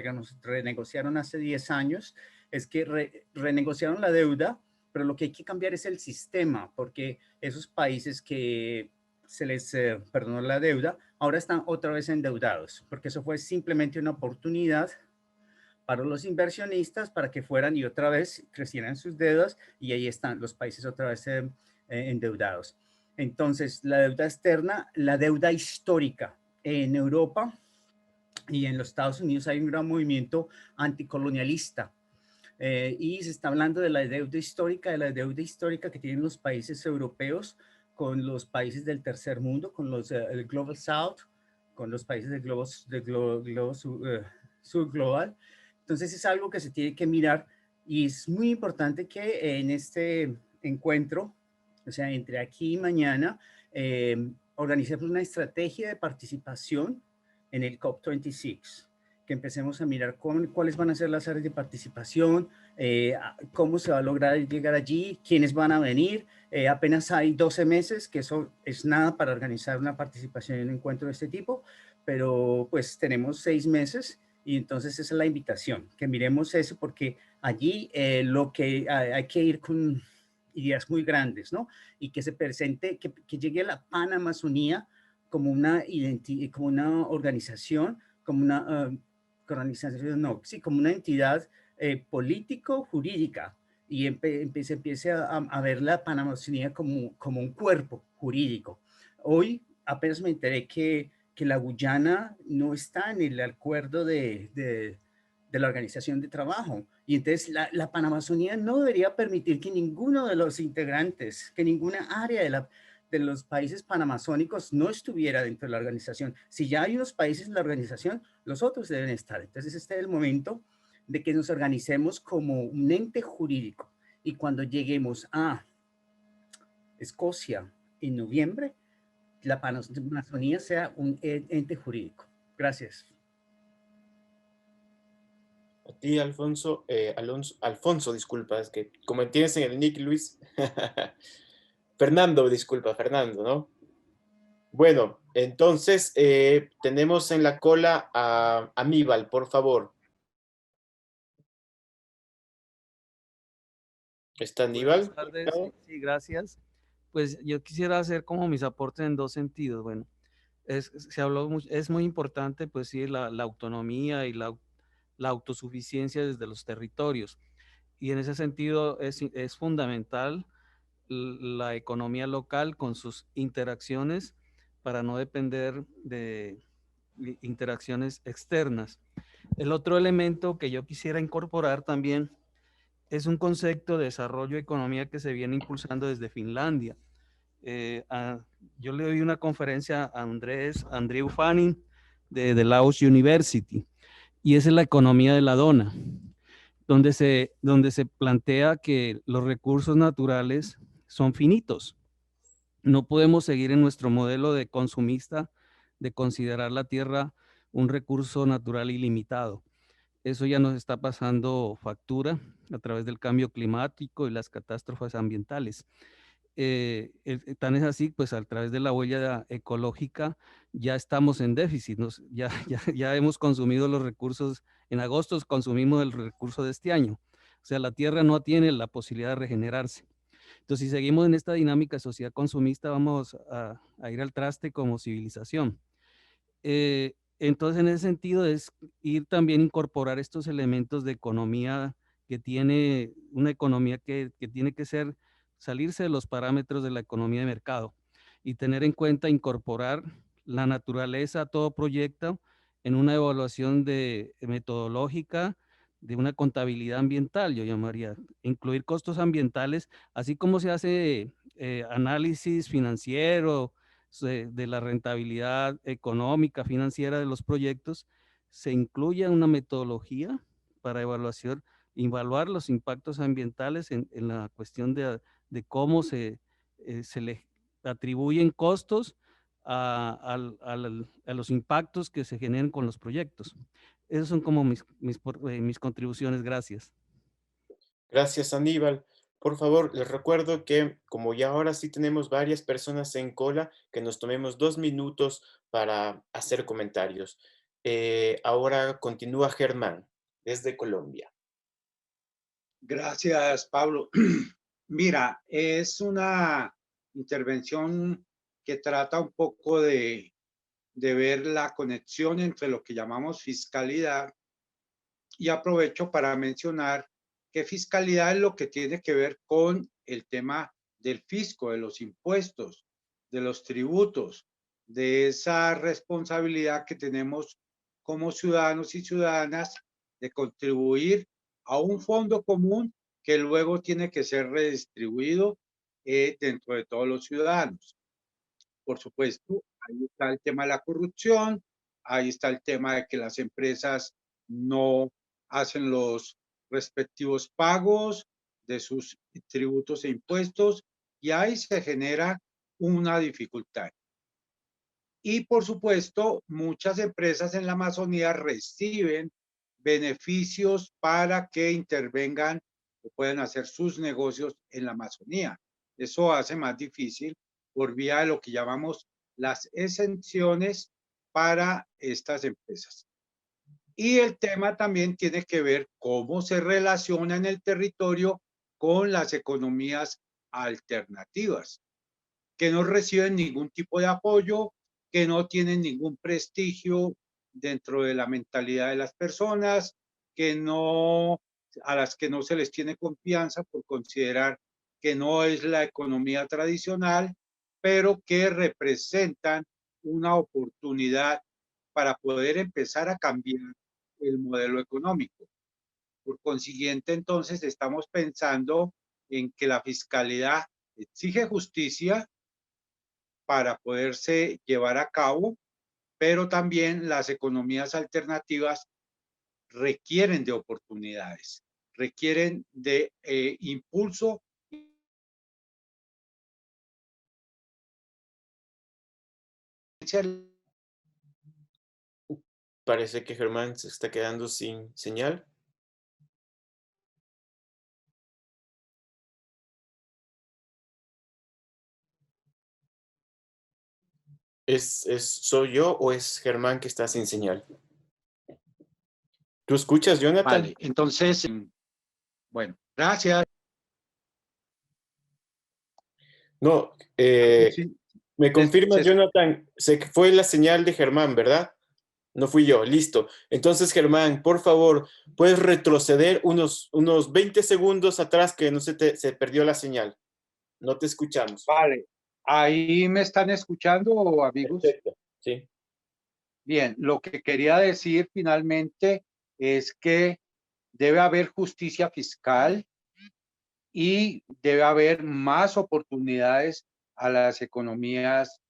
renegociaron hace 10 años es que renegociaron la deuda, pero lo que hay que cambiar es el sistema, porque esos países que se les perdonó la deuda, ahora están otra vez endeudados, porque eso fue simplemente una oportunidad para los inversionistas para que fueran y otra vez crecieran sus deudas, y ahí están los países otra vez endeudados. Entonces, la deuda externa, la deuda histórica en Europa y en los Estados Unidos hay un gran movimiento anticolonialista. Y se está hablando de la deuda histórica que tienen los países europeos con los países del tercer mundo, con los el Global South, con los países del globo subglobal. Entonces es algo que se tiene que mirar, y es muy importante que en este encuentro, o sea, entre aquí y mañana, organicemos una estrategia de participación en el COP26, que empecemos a mirar cuáles van a ser las áreas de participación, cómo se va a lograr llegar allí, quiénes van a venir. Apenas hay 12 meses, que eso es nada para organizar una participación en un encuentro de este tipo, pero pues tenemos 6 meses, y entonces esa es la invitación, que miremos eso, porque allí lo que hay que ir con ideas muy grandes, ¿no? Y que se presente, que llegue a la Panamazonía como una organización, como una como una entidad político-jurídica, y se empiece a ver la Panamazonía como un cuerpo jurídico. Hoy apenas me enteré que la Guyana no está en el acuerdo de la Organización de Trabajo, y entonces la Panamazonía no debería permitir que ninguno de los integrantes, que ninguna área de los países panamazónicos no estuviera dentro de la organización. Si ya hay unos países en la organización, los otros deben estar. Entonces este es el momento de que nos organicemos como un ente jurídico, y cuando lleguemos a Escocia en noviembre, la Panamazonía sea un ente jurídico. Gracias. A ti, Alfonso, Alfonso, disculpa, es que como entiendes en el nick, Luis. Fernando, disculpa, Fernando, ¿no? Bueno, entonces tenemos en la cola a Aníbal, por favor. ¿Está Aníbal? Buenas tardes, sí, gracias. Pues yo quisiera hacer como mis aportes en 2 sentidos. Bueno, es muy importante, pues sí, la autonomía y la autosuficiencia desde los territorios. Y en ese sentido es fundamental la economía local con sus interacciones para no depender de interacciones externas. El otro elemento que yo quisiera incorporar también es un concepto de desarrollo de economía que se viene impulsando desde Finlandia. Yo le doy una conferencia a Andrew Fanning de Laos University, y esa es la economía de la dona, donde se plantea que los recursos naturales son finitos. No podemos seguir en nuestro modelo de consumista de considerar la tierra un recurso natural ilimitado. Eso ya nos está pasando factura a través del cambio climático y las catástrofes ambientales. Tan es así, pues a través de la huella ecológica ya estamos en déficit, ya hemos consumido los recursos, en agosto consumimos el recurso de este año, o sea, la tierra no tiene la posibilidad de regenerarse. Entonces, si seguimos en esta dinámica de sociedad consumista, vamos a ir al traste como civilización. Entonces, en ese sentido, es ir también incorporar estos elementos de economía que tiene una economía que tiene que ser, salirse de los parámetros de la economía de mercado y tener en cuenta incorporar la naturaleza a todo proyecto en una evaluación metodológica de una contabilidad ambiental, yo llamaría, incluir costos ambientales, así como se hace análisis financiero, de la rentabilidad económica, financiera de los proyectos, se incluye una metodología para evaluar los impactos ambientales en la cuestión de cómo se le atribuyen costos a los impactos que se generen con los proyectos. Esas son como mis contribuciones. Gracias. Gracias, Aníbal. Por favor, les recuerdo que como ya ahora sí tenemos varias personas en cola, que nos tomemos 2 minutos para hacer comentarios. Ahora continúa Germán, desde Colombia. Gracias, Pablo. Mira, es una intervención que trata un poco de ver la conexión entre lo que llamamos fiscalidad, y aprovecho para mencionar que fiscalidad es lo que tiene que ver con el tema del fisco, de los impuestos, de los tributos, de esa responsabilidad que tenemos como ciudadanos y ciudadanas de contribuir a un fondo común que luego tiene que ser redistribuido dentro de todos los ciudadanos. Por supuesto, ahí está el tema de la corrupción, ahí está el tema de que las empresas no hacen los respectivos pagos de sus tributos e impuestos, y ahí se genera una dificultad. Y por supuesto, muchas empresas en la Amazonía reciben beneficios para que intervengan o puedan hacer sus negocios en la Amazonía. Eso hace más difícil por vía de lo que llamamos las exenciones para estas empresas. Y el tema también tiene que ver cómo se relaciona en el territorio con las economías alternativas, que no reciben ningún tipo de apoyo, que no tienen ningún prestigio dentro de la mentalidad de las personas, a las que no se les tiene confianza por considerar que no es la economía tradicional, pero que representan una oportunidad para poder empezar a cambiar el modelo económico. Por consiguiente, entonces, estamos pensando en que la fiscalidad exige justicia para poderse llevar a cabo, pero también las economías alternativas requieren de oportunidades, requieren de impulso. Parece que Germán se está quedando sin señal. ¿Soy yo o es Germán que está sin señal? ¿Tú escuchas, Jonathan? Vale, entonces, bueno, gracias. No, Sí, me confirmas, se- Jonathan, se fue la señal de Germán, ¿verdad? No fui yo, listo. Entonces, Germán, por favor, puedes retroceder unos 20 segundos atrás que no se perdió la señal. No te escuchamos. Vale, ¿ahí me están escuchando, amigos? Perfecto, sí. Bien, lo que quería decir finalmente es que debe haber justicia fiscal y debe haber más oportunidades a las economías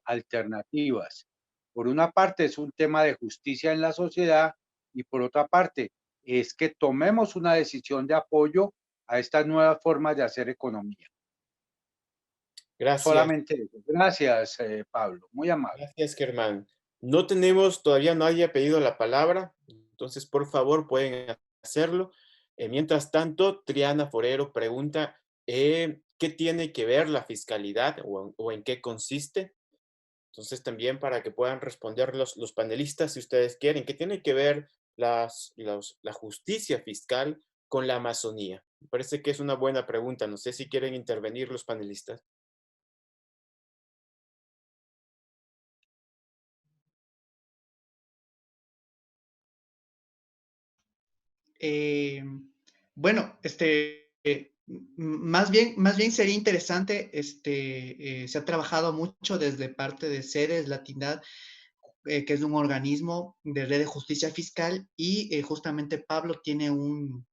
alternativas. Por una parte es un tema de justicia en la sociedad, y por otra parte es que tomemos una decisión de apoyo a estas nuevas formas de hacer economía. Gracias. Solamente eso. Gracias, Pablo. Muy amable. Gracias, Germán. No tenemos, todavía nadie ha pedido la palabra, entonces por favor pueden hacerlo. Mientras tanto, Triana Forero pregunta, ¿qué tiene que ver la fiscalidad o en qué consiste? Entonces también para que puedan responder los panelistas, si ustedes quieren, ¿qué tiene que ver la justicia fiscal con la Amazonía? Me parece que es una buena pregunta. No sé si quieren intervenir los panelistas. Bueno, más bien sería interesante, se ha trabajado mucho desde parte de Sedes Latindad, que es un organismo de red de justicia fiscal, y justamente Pablo tiene un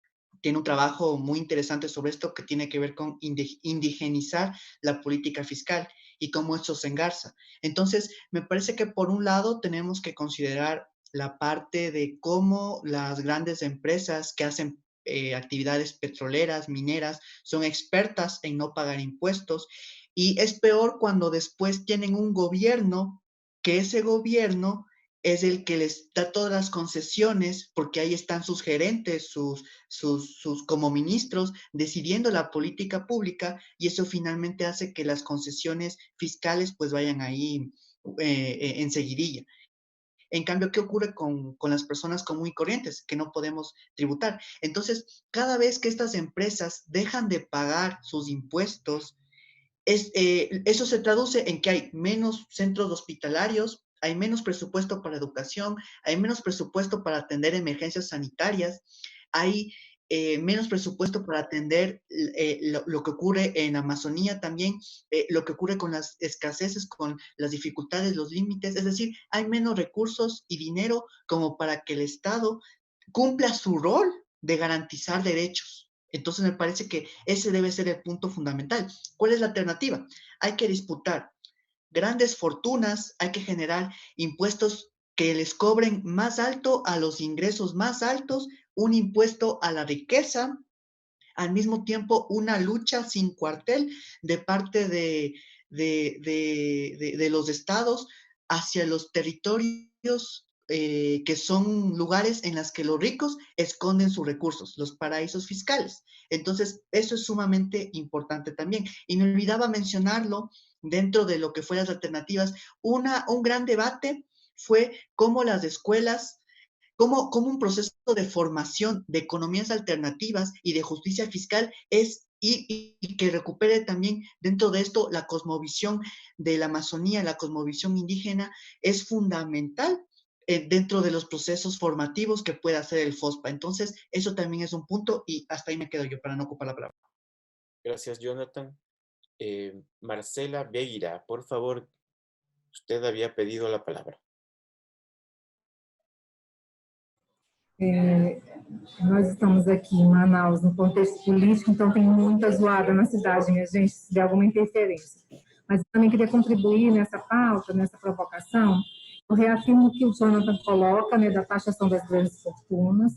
trabajo muy interesante sobre esto que tiene que ver con indigenizar la política fiscal y cómo esto se engarza. Entonces, me parece que por un lado tenemos que considerar la parte de cómo las grandes empresas que hacen actividades petroleras, mineras, son expertas en no pagar impuestos, y es peor cuando después tienen un gobierno, que ese gobierno es el que les da todas las concesiones, porque ahí están sus gerentes, sus como ministros, decidiendo la política pública, y eso finalmente hace que las concesiones fiscales pues vayan ahí en seguidilla. En cambio, ¿qué ocurre con las personas común y corrientes que no podemos tributar? Entonces, cada vez que estas empresas dejan de pagar sus impuestos, eso se traduce en que hay menos centros hospitalarios, hay menos presupuesto para educación, hay menos presupuesto para atender emergencias sanitarias, hay menos presupuesto para atender lo que ocurre en Amazonía también, lo que ocurre con las escaseces, con las dificultades, los límites, es decir, hay menos recursos y dinero como para que el Estado cumpla su rol de garantizar derechos. Entonces me parece que ese debe ser el punto fundamental. ¿Cuál es la alternativa? Hay que disputar grandes fortunas, hay que generar impuestos que les cobren más alto a los ingresos más altos, un impuesto a la riqueza, al mismo tiempo una lucha sin cuartel de parte de los estados hacia los territorios que son lugares en los que los ricos esconden sus recursos, los paraísos fiscales. Entonces, eso es sumamente importante también. Y me olvidaba mencionarlo dentro de lo que fueron las alternativas. Un gran debate fue cómo las escuelas, cómo un proceso de formación de economías alternativas y de justicia fiscal es, y que recupere también dentro de esto la cosmovisión de la Amazonía, la cosmovisión indígena, es fundamental dentro de los procesos formativos que pueda hacer el FOSPA. Entonces, eso también es un punto, y hasta ahí me quedo yo para no ocupar la palabra. Gracias, Jonathan. Marcela Beira, por favor, usted había pedido la palabra. Nós estamos aqui em Manaus, no contexto político, então tem muita zoada na cidade, minha gente, se der alguma interferência. Mas eu também queria contribuir nessa pauta, nessa provocação. Eu reafirmo o que o Jonathan coloca, né, da taxação das grandes fortunas,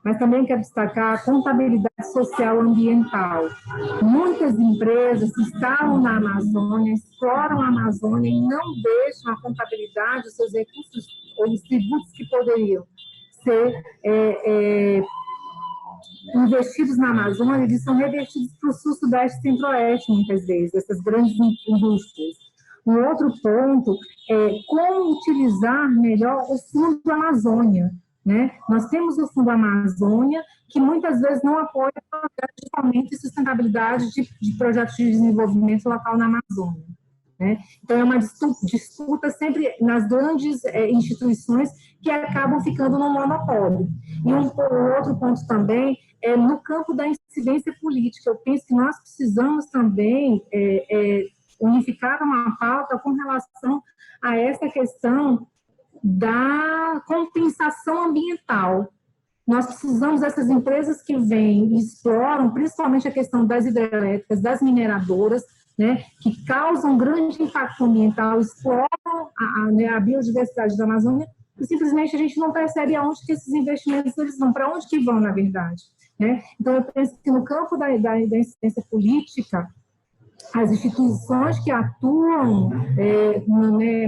mas também quero destacar a contabilidade social ambiental. Muitas empresas se instalam na Amazônia, exploram a Amazônia e não deixam a contabilidade dos seus recursos ou os tributos que poderiam ser investidos na Amazônia, eles são revertidos para o sul, sudeste e centro-oeste, muitas vezes, essas grandes indústrias. Um outro ponto é como utilizar melhor o Fundo Amazônia, né? Nós temos o Fundo Amazônia, que muitas vezes não apoia projetos de fomento e sustentabilidade de projetos de desenvolvimento local na Amazônia, né? Então, é uma disputa sempre nas grandes instituições que acabam ficando no monopólio. E um outro ponto também é no campo da incidência política. Eu penso que nós precisamos também unificar uma pauta com relação a essa questão da compensação ambiental. Nós precisamos dessas empresas que vêm e exploram, principalmente a questão das hidrelétricas, das mineradoras, né, que causam grande impacto ambiental, exploram a biodiversidade da Amazônia, e simplesmente a gente não percebe aonde que esses investimentos eles vão, para onde que vão, na verdade, né? Então, eu penso que no campo da incidência política, as instituições que atuam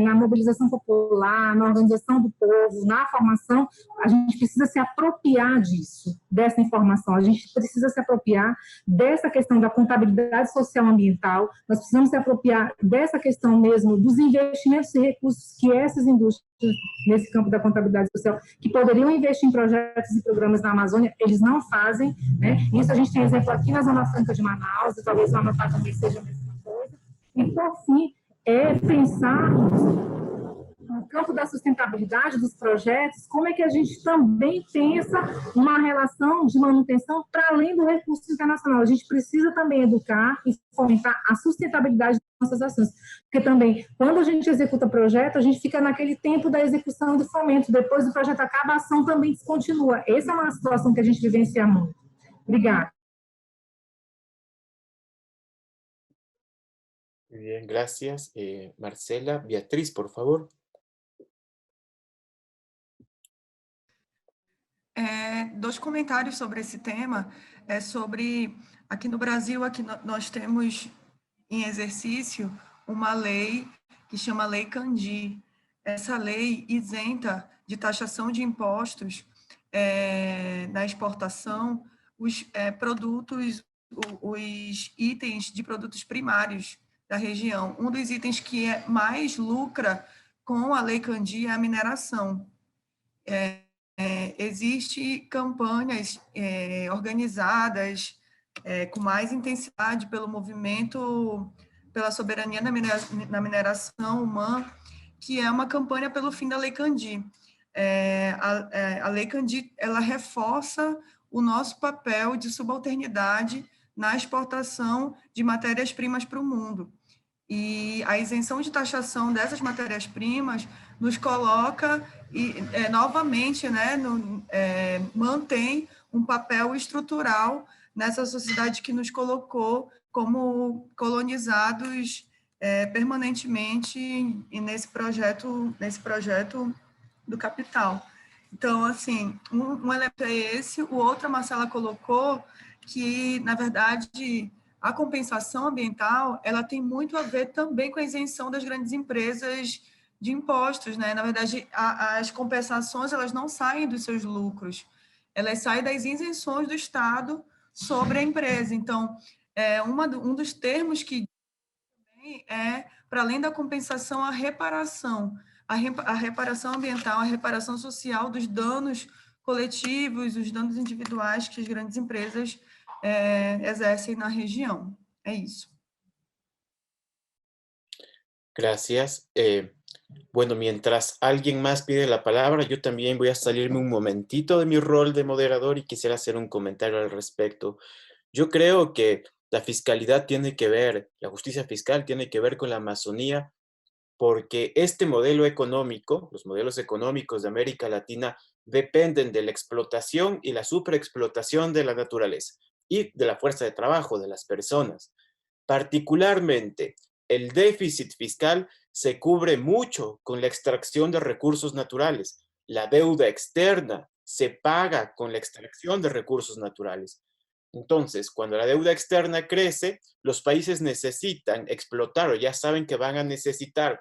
na mobilização popular, na organização do povo, na formação, a gente precisa se apropriar disso, dessa informação, a gente precisa se apropriar dessa questão da contabilidade social ambiental, nós precisamos se apropriar dessa questão mesmo dos investimentos e recursos que essas indústrias, nesse campo da contabilidade social, que poderiam investir em projetos e programas na Amazônia, eles não fazem, né? Isso a gente tem exemplo aqui na Zona Franca de Manaus, e talvez o Amapá também seja a mesma coisa. E, por fim, pensar no campo da sustentabilidade dos projetos, como é que a gente também pensa uma relação de manutenção para além do recurso internacional. A gente precisa também educar e fomentar a sustentabilidade das nossas ações, porque também, quando a gente executa projeto, a gente fica naquele tempo da execução do fomento, depois do projeto acaba, a ação também descontinua. Essa é uma situação que a gente vivencia muito. Obrigada. Muy bien, gracias. Marcela, Beatriz, por favor. Dois comentários sobre esse tema, sobre, aqui no Brasil, aqui nós temos em exercício uma lei que chama Lei Candir. Essa lei isenta de taxação de impostos na exportação os produtos, os itens de produtos primários da região. Um dos itens que mais lucra com a Lei Candir é a mineração. Existe campanhas organizadas com mais intensidade pelo movimento pela soberania na mineração humana, que é uma campanha pelo fim da Lei Candir. A Lei Candir, ela reforça o nosso papel de subalternidade na exportação de matérias-primas para o mundo. E a isenção de taxação dessas matérias-primas nos coloca novamente, né, mantém um papel estrutural nessa sociedade que nos colocou como colonizados permanentemente nesse projeto do capital. Então, assim, um elemento é esse, o outro a Marcela colocou que, na verdade, a compensação ambiental, ela tem muito a ver também com a isenção das grandes empresas de impostos, né? Na verdade, as compensações, elas não saem dos seus lucros, elas saem das isenções do Estado sobre a empresa. Então, um dos termos que para além da compensação, a reparação. A reparação ambiental, a reparação social dos danos coletivos, os danos individuais que as grandes empresas exercem na região. É isso. Gracias. Bueno, mientras alguien más pide la palabra, yo también voy a salirme un momentito de mi rol de moderador y quisiera hacer un comentario al respecto. Yo creo que la fiscalidad tiene que ver, la justicia fiscal tiene que ver con la Amazonía, porque este modelo económico, los modelos económicos de América Latina, dependen de la explotación y la superexplotación de la naturaleza y de la fuerza de trabajo de las personas. Particularmente, el déficit fiscal se cubre mucho con la extracción de recursos naturales. La deuda externa se paga con la extracción de recursos naturales. Entonces, cuando la deuda externa crece, los países necesitan explotar o ya saben que van a necesitar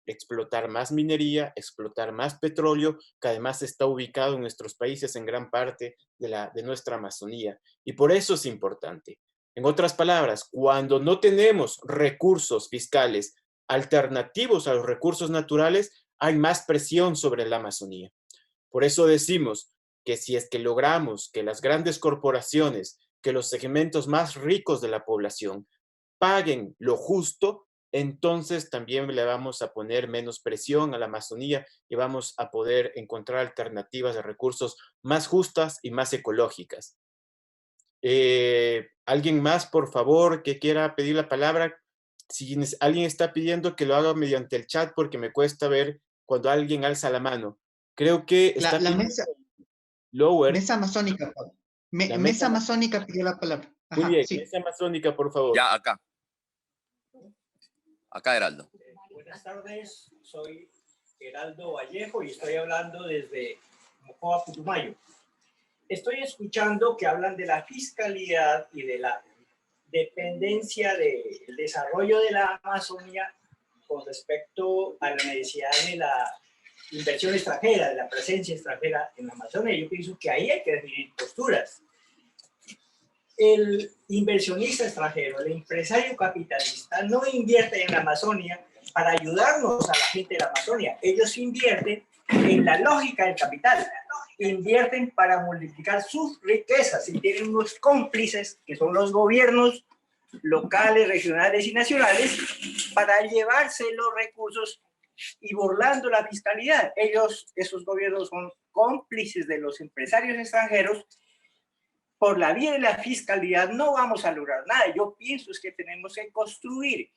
explotar más minería, explotar más petróleo, que además está ubicado en nuestros países en gran parte de nuestra Amazonía. Y por eso es importante. En otras palabras, cuando no tenemos recursos fiscales alternativos a los recursos naturales, hay más presión sobre la Amazonía. Por eso decimos que si es que logramos que las grandes corporaciones, que los segmentos más ricos de la población paguen lo justo, entonces también le vamos a poner menos presión a la Amazonía y vamos a poder encontrar alternativas de recursos más justas y más ecológicas. ¿Alguien más, por favor, que quiera pedir la palabra? Si alguien está pidiendo que lo haga mediante el chat porque me cuesta ver cuando alguien alza la mano. Creo que está la mesa, Lower. Mesa amazónica. Mesa amazónica pidió la palabra. Ajá, muy bien, sí. Mesa amazónica, por favor. Ya, acá. Acá, Heraldo. Buenas tardes, soy Heraldo Vallejo y estoy hablando desde Mocoa, Putumayo. Estoy escuchando que hablan de la fiscalidad y de la dependencia del desarrollo de la Amazonía con respecto a la necesidad inversión extranjera, de la presencia extranjera en la Amazonia. Yo pienso que ahí hay que definir posturas. El inversionista extranjero, el empresario capitalista, no invierte en la Amazonia para ayudarnos a la gente de la Amazonia. Ellos invierten en la lógica del capital, invierten para multiplicar sus riquezas y tienen unos cómplices que son los gobiernos locales, regionales y nacionales para llevarse los recursos y burlando la fiscalidad. Esos gobiernos son cómplices de los empresarios extranjeros. Por la vía de la fiscalidad no vamos a lograr nada. Yo pienso es que tenemos que construir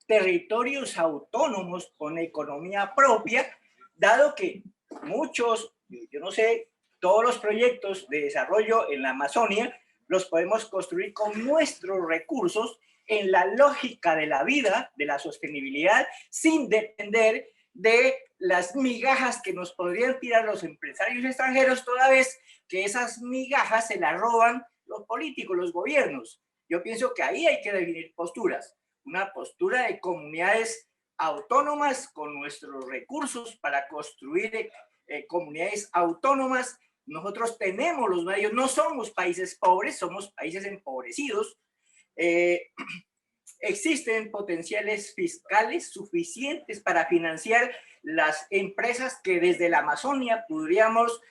territorios autónomos con economía propia, dado que muchos, yo no sé, todos los proyectos de desarrollo en la Amazonia los podemos construir con nuestros recursos en la lógica de la vida, de la sostenibilidad, sin depender de las migajas que nos podrían tirar los empresarios extranjeros, toda vez que esas migajas se las roban los políticos, los gobiernos. Yo pienso que ahí hay que definir posturas, una postura de comunidades autónomas con nuestros recursos para construir comunidades autónomas. Nosotros tenemos los medios, no somos países pobres, somos países empobrecidos. Existen potenciales fiscales suficientes para financiar las empresas que desde la Amazonia podríamos,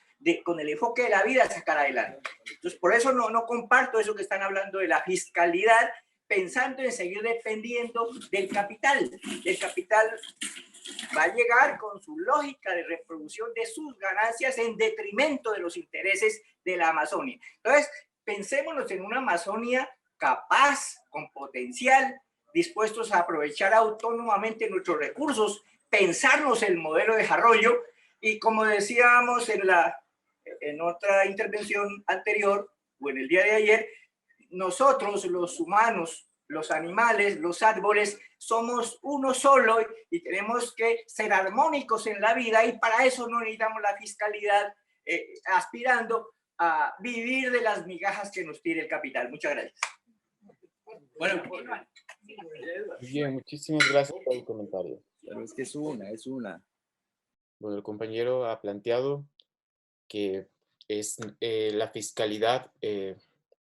con el enfoque de la vida, sacar adelante. Entonces, por eso no comparto eso que están hablando de la fiscalidad, pensando en seguir dependiendo del capital. El capital va a llegar con su lógica de reproducción de sus ganancias en detrimento de los intereses de la Amazonia. Entonces, pensémonos en una Amazonia capaz, con potencial, dispuestos a aprovechar autónomamente nuestros recursos, pensarnos el modelo de desarrollo y, como decíamos en otra intervención anterior o en el día de ayer, nosotros los humanos, los animales, los árboles, somos uno solo y tenemos que ser armónicos en la vida y para eso no necesitamos la fiscalidad aspirando a vivir de las migajas que nos tire el capital. Muchas gracias. Bueno, Bien, muchísimas gracias por el comentario. pero es que es una. Bueno, el compañero ha planteado que la fiscalidad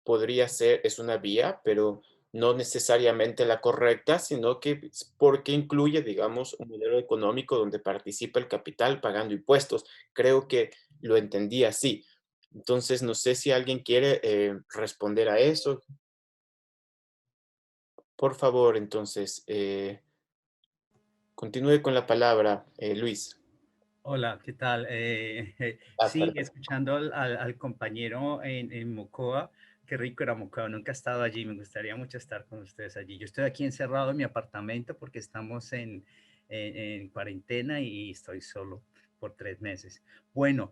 podría ser, es una vía, pero no necesariamente la correcta, sino que porque incluye, digamos, un modelo económico donde participa el capital pagando impuestos. Creo que lo entendí así. Entonces, no sé si alguien quiere responder a eso. Por favor, entonces, continúe con la palabra, Luis. Hola, ¿qué tal? Sí, Perfecto. escuchando al compañero en Mocoa, qué rico era Mocoa, nunca he estado allí, me gustaría mucho estar con ustedes allí. Yo estoy aquí encerrado en mi apartamento porque estamos en cuarentena y estoy solo por 3 meses. Bueno,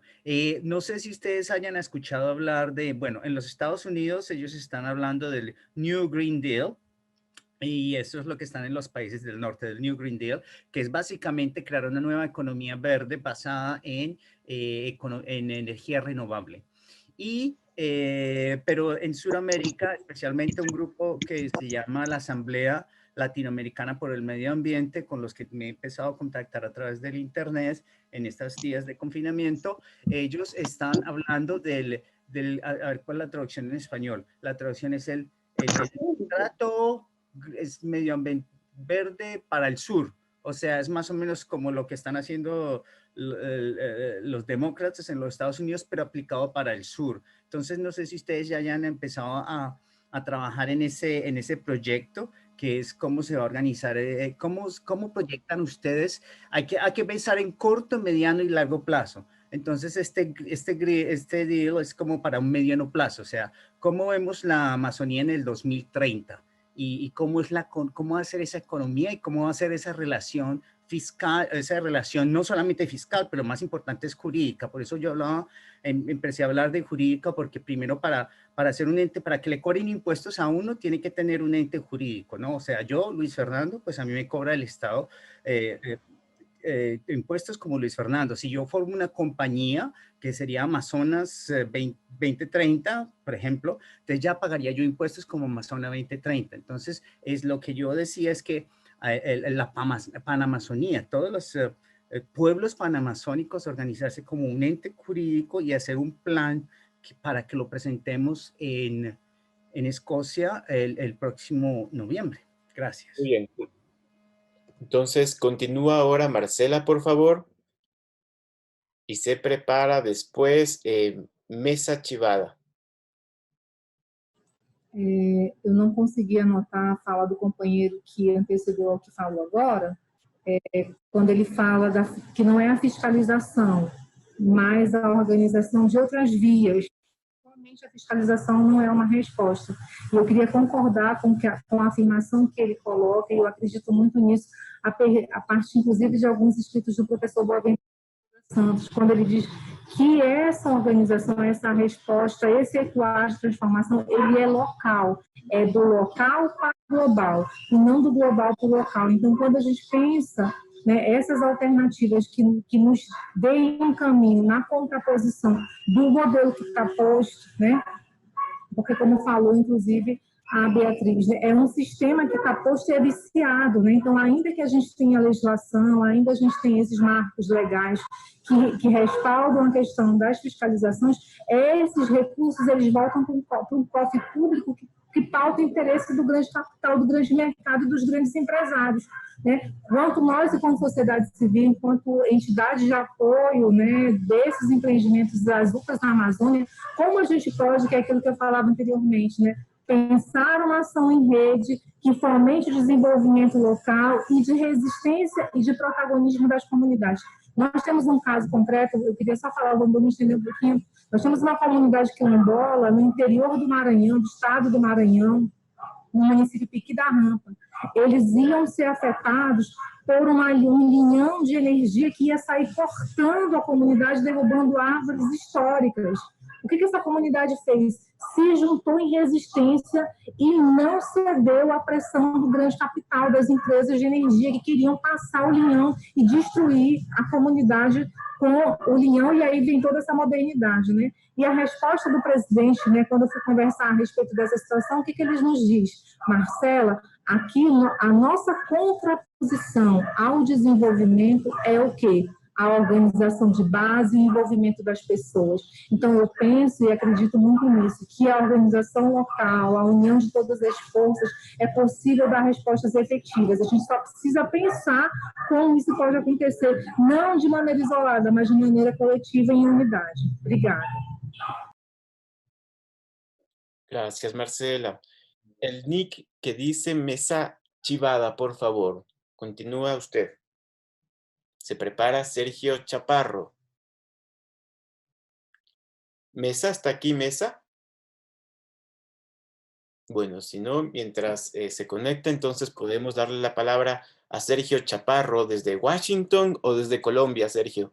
no sé si ustedes hayan escuchado hablar bueno, en los Estados Unidos ellos están hablando del New Green Deal. Y eso es lo que están en los países del norte del New Green Deal, que es básicamente crear una nueva economía verde basada en energía renovable. Pero en Sudamérica, especialmente un grupo que se llama la Asamblea Latinoamericana por el Medio Ambiente, con los que me he empezado a contactar a través del Internet en estos días de confinamiento, ellos están hablando a ver, ¿cuál es la traducción en español? La traducción es el trato es medio ambiente verde para el sur, o sea, es más o menos como lo que están haciendo los demócratas en los Estados Unidos, pero aplicado para el sur. Entonces, no sé si ustedes ya hayan empezado a trabajar en ese proyecto, que es cómo se va a organizar, cómo proyectan ustedes. Hay que pensar en corto, mediano y largo plazo. Entonces, este deal es como para un mediano plazo, o sea, ¿cómo vemos la Amazonía en el 2030? Y cómo va a ser esa economía y cómo va a ser esa relación fiscal, esa relación no solamente fiscal, pero más importante es jurídica. Por eso yo empecé a hablar de jurídica, porque primero para hacer un ente, para que le cobren impuestos a uno, tiene que tener un ente jurídico, ¿no? O sea, yo, Luis Fernando, pues a mí me cobra el Estado impuestos como Luis Fernando. Si yo formo una compañía que sería Amazonas 2030, por ejemplo, entonces ya pagaría yo impuestos como Amazonas 2030. Entonces, es lo que yo decía es que la Panamazonía, todos pueblos panamazónicos organizarse como un ente jurídico y hacer un plan para que lo presentemos en Escocia el próximo noviembre. Gracias. Muy bien. Entonces, continúa ahora Marcela, por favor. Y se prepara después Mesa Chivada. Eu não consegui anotar a fala do companheiro que antecedeu ao que falou agora, quando ele fala que não é a fiscalização, mas a organização de outras vias. Somente a fiscalização não é uma resposta. E eu queria concordar com a afirmação que ele coloca, e eu acredito muito nisso, a partir, inclusive, de alguns escritos do professor Boaventura Santos, quando ele diz que essa organização, essa resposta, esse atuar de transformação, ele é local, é do local para o global, e não do global para o local. Então, quando a gente pensa, né, essas alternativas que nos deem um caminho na contraposição do modelo que está posto, né, porque, como falou, inclusive, a Beatriz, né, é um sistema que está posto e é viciado, né? Então, ainda que a gente tenha legislação, ainda a gente tem esses marcos legais que respaldam a questão das fiscalizações, esses recursos eles voltam para um cofre público que pauta o interesse do grande capital, do grande mercado e dos grandes empresários, né? Quanto nós, enquanto sociedade civil, enquanto entidade de apoio, né, desses empreendimentos das UPAs na Amazônia, como a gente pode, que é aquilo que eu falava anteriormente, né, pensar uma ação em rede que fomente o desenvolvimento local e de resistência e de protagonismo das comunidades. Nós temos um caso concreto, eu queria só falar, vamos entender um pouquinho. Nós temos uma comunidade quilombola no interior do Maranhão, do estado do Maranhão, no município Piqui da Rampa. Eles iam ser afetados por um linhão de energia que ia sair cortando a comunidade, derrubando árvores históricas. O que essa comunidade fez? Se juntou em resistência e não cedeu à pressão do grande capital, das empresas de energia que queriam passar o linhão e destruir a comunidade com o linhão, e aí vem toda essa modernidade, né? E a resposta do presidente, né, quando eu fui conversar a respeito dessa situação, o que ele nos diz? Marcela, aqui a nossa contraposição ao desenvolvimento é o quê? A organização de base e o envolvimento das pessoas. Então, eu penso e acredito muito nisso, que a organização local, a união de todas as forças, é possível dar respostas efetivas. A gente só precisa pensar como isso pode acontecer, não de maneira isolada, mas de maneira coletiva e em unidade. Obrigada. Gracias, Marcela. El nick que dice Mesa Chivada, por favor. Continúa usted. Se prepara Sergio Chaparro. ¿Mesa está aquí, Mesa? Bueno, si no, mientras se conecta, entonces podemos darle la palabra a Sergio Chaparro desde Washington o desde Colombia, Sergio.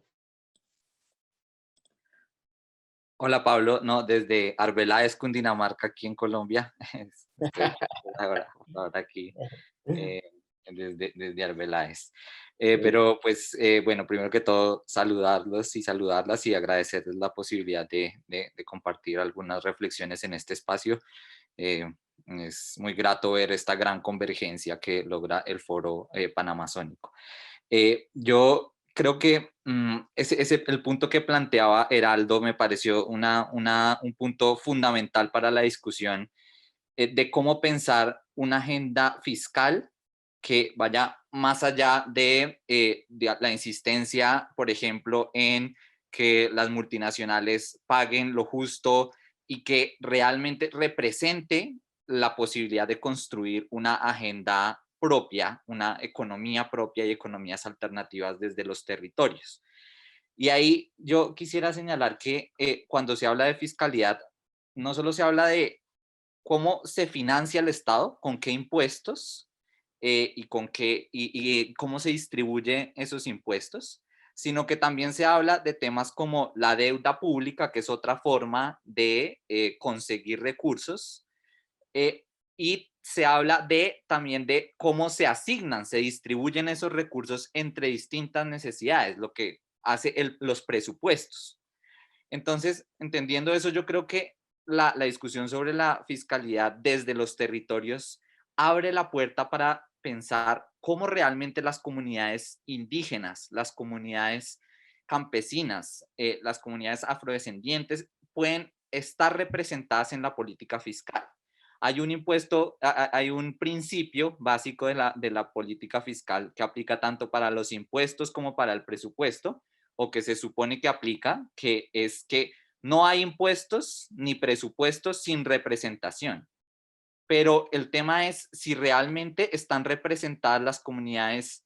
Hola, Pablo. No, desde Arbeláez, Cundinamarca, aquí en Colombia. Estoy ahora aquí, desde Arbeláez. Pero pues, bueno, primero que todo, saludarlos y saludarlas y agradecerles la posibilidad de compartir algunas reflexiones en este espacio. Es muy grato ver esta gran convergencia que logra el Foro Panamazónico. Yo creo que el punto que planteaba Heraldo me pareció un punto fundamental para la discusión de cómo pensar una agenda fiscal que vaya más allá de la insistencia, por ejemplo, en que las multinacionales paguen lo justo y que realmente represente la posibilidad de construir una agenda propia, una economía propia y economías alternativas desde los territorios. Y ahí yo quisiera señalar que cuando se habla de fiscalidad, no solo se habla de cómo se financia el Estado, con qué impuestos, y cómo se distribuyen esos impuestos, sino que también se habla de temas como la deuda pública, que es otra forma de conseguir recursos, y se habla también de cómo se asignan, se distribuyen esos recursos entre distintas necesidades, lo que hace los presupuestos. Entonces, entendiendo eso, yo creo que la discusión sobre la fiscalidad desde los territorios abre la puerta para pensar cómo realmente las comunidades indígenas, las comunidades campesinas, las comunidades afrodescendientes pueden estar representadas en la política fiscal. Hay un impuesto, hay un principio básico de la política fiscal que aplica tanto para los impuestos como para el presupuesto, o que se supone que aplica, que es que no hay impuestos ni presupuestos sin representación. Pero el tema es si realmente están representadas las comunidades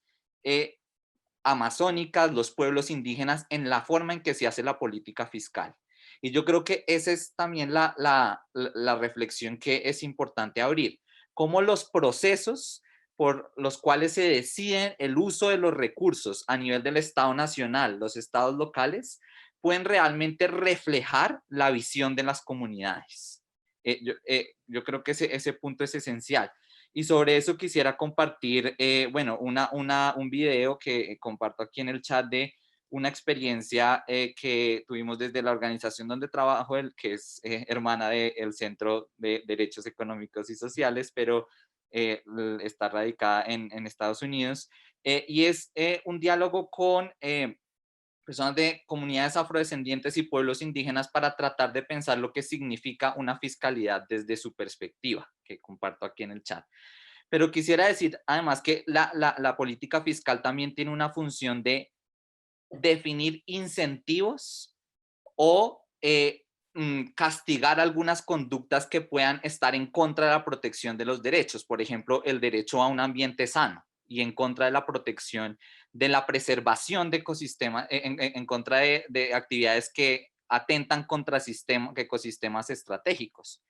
amazónicas, los pueblos indígenas, en la forma en que se hace la política fiscal. Y yo creo que esa es también la reflexión que es importante abrir. Cómo los procesos por los cuales se deciden el uso de los recursos a nivel del Estado nacional, los estados locales, pueden realmente reflejar la visión de las comunidades. Yo creo que ese punto es esencial. Y sobre eso quisiera compartir, bueno, un video que comparto aquí en el chat de una experiencia que tuvimos desde la organización donde trabajo, que es hermana del Centro de Derechos Económicos y Sociales, pero está radicada en Estados Unidos. Y es un diálogo con personas de comunidades afrodescendientes y pueblos indígenas para tratar de pensar lo que significa una fiscalidad desde su perspectiva, que comparto aquí en el chat. Pero quisiera decir además que la política fiscal también tiene una función de definir incentivos o castigar algunas conductas que puedan estar en contra de la protección de los derechos. Por ejemplo, el derecho a un ambiente sano y en contra de la protección de la preservación de ecosistemas, en contra de actividades que atentan contra ecosistemas estratégicos.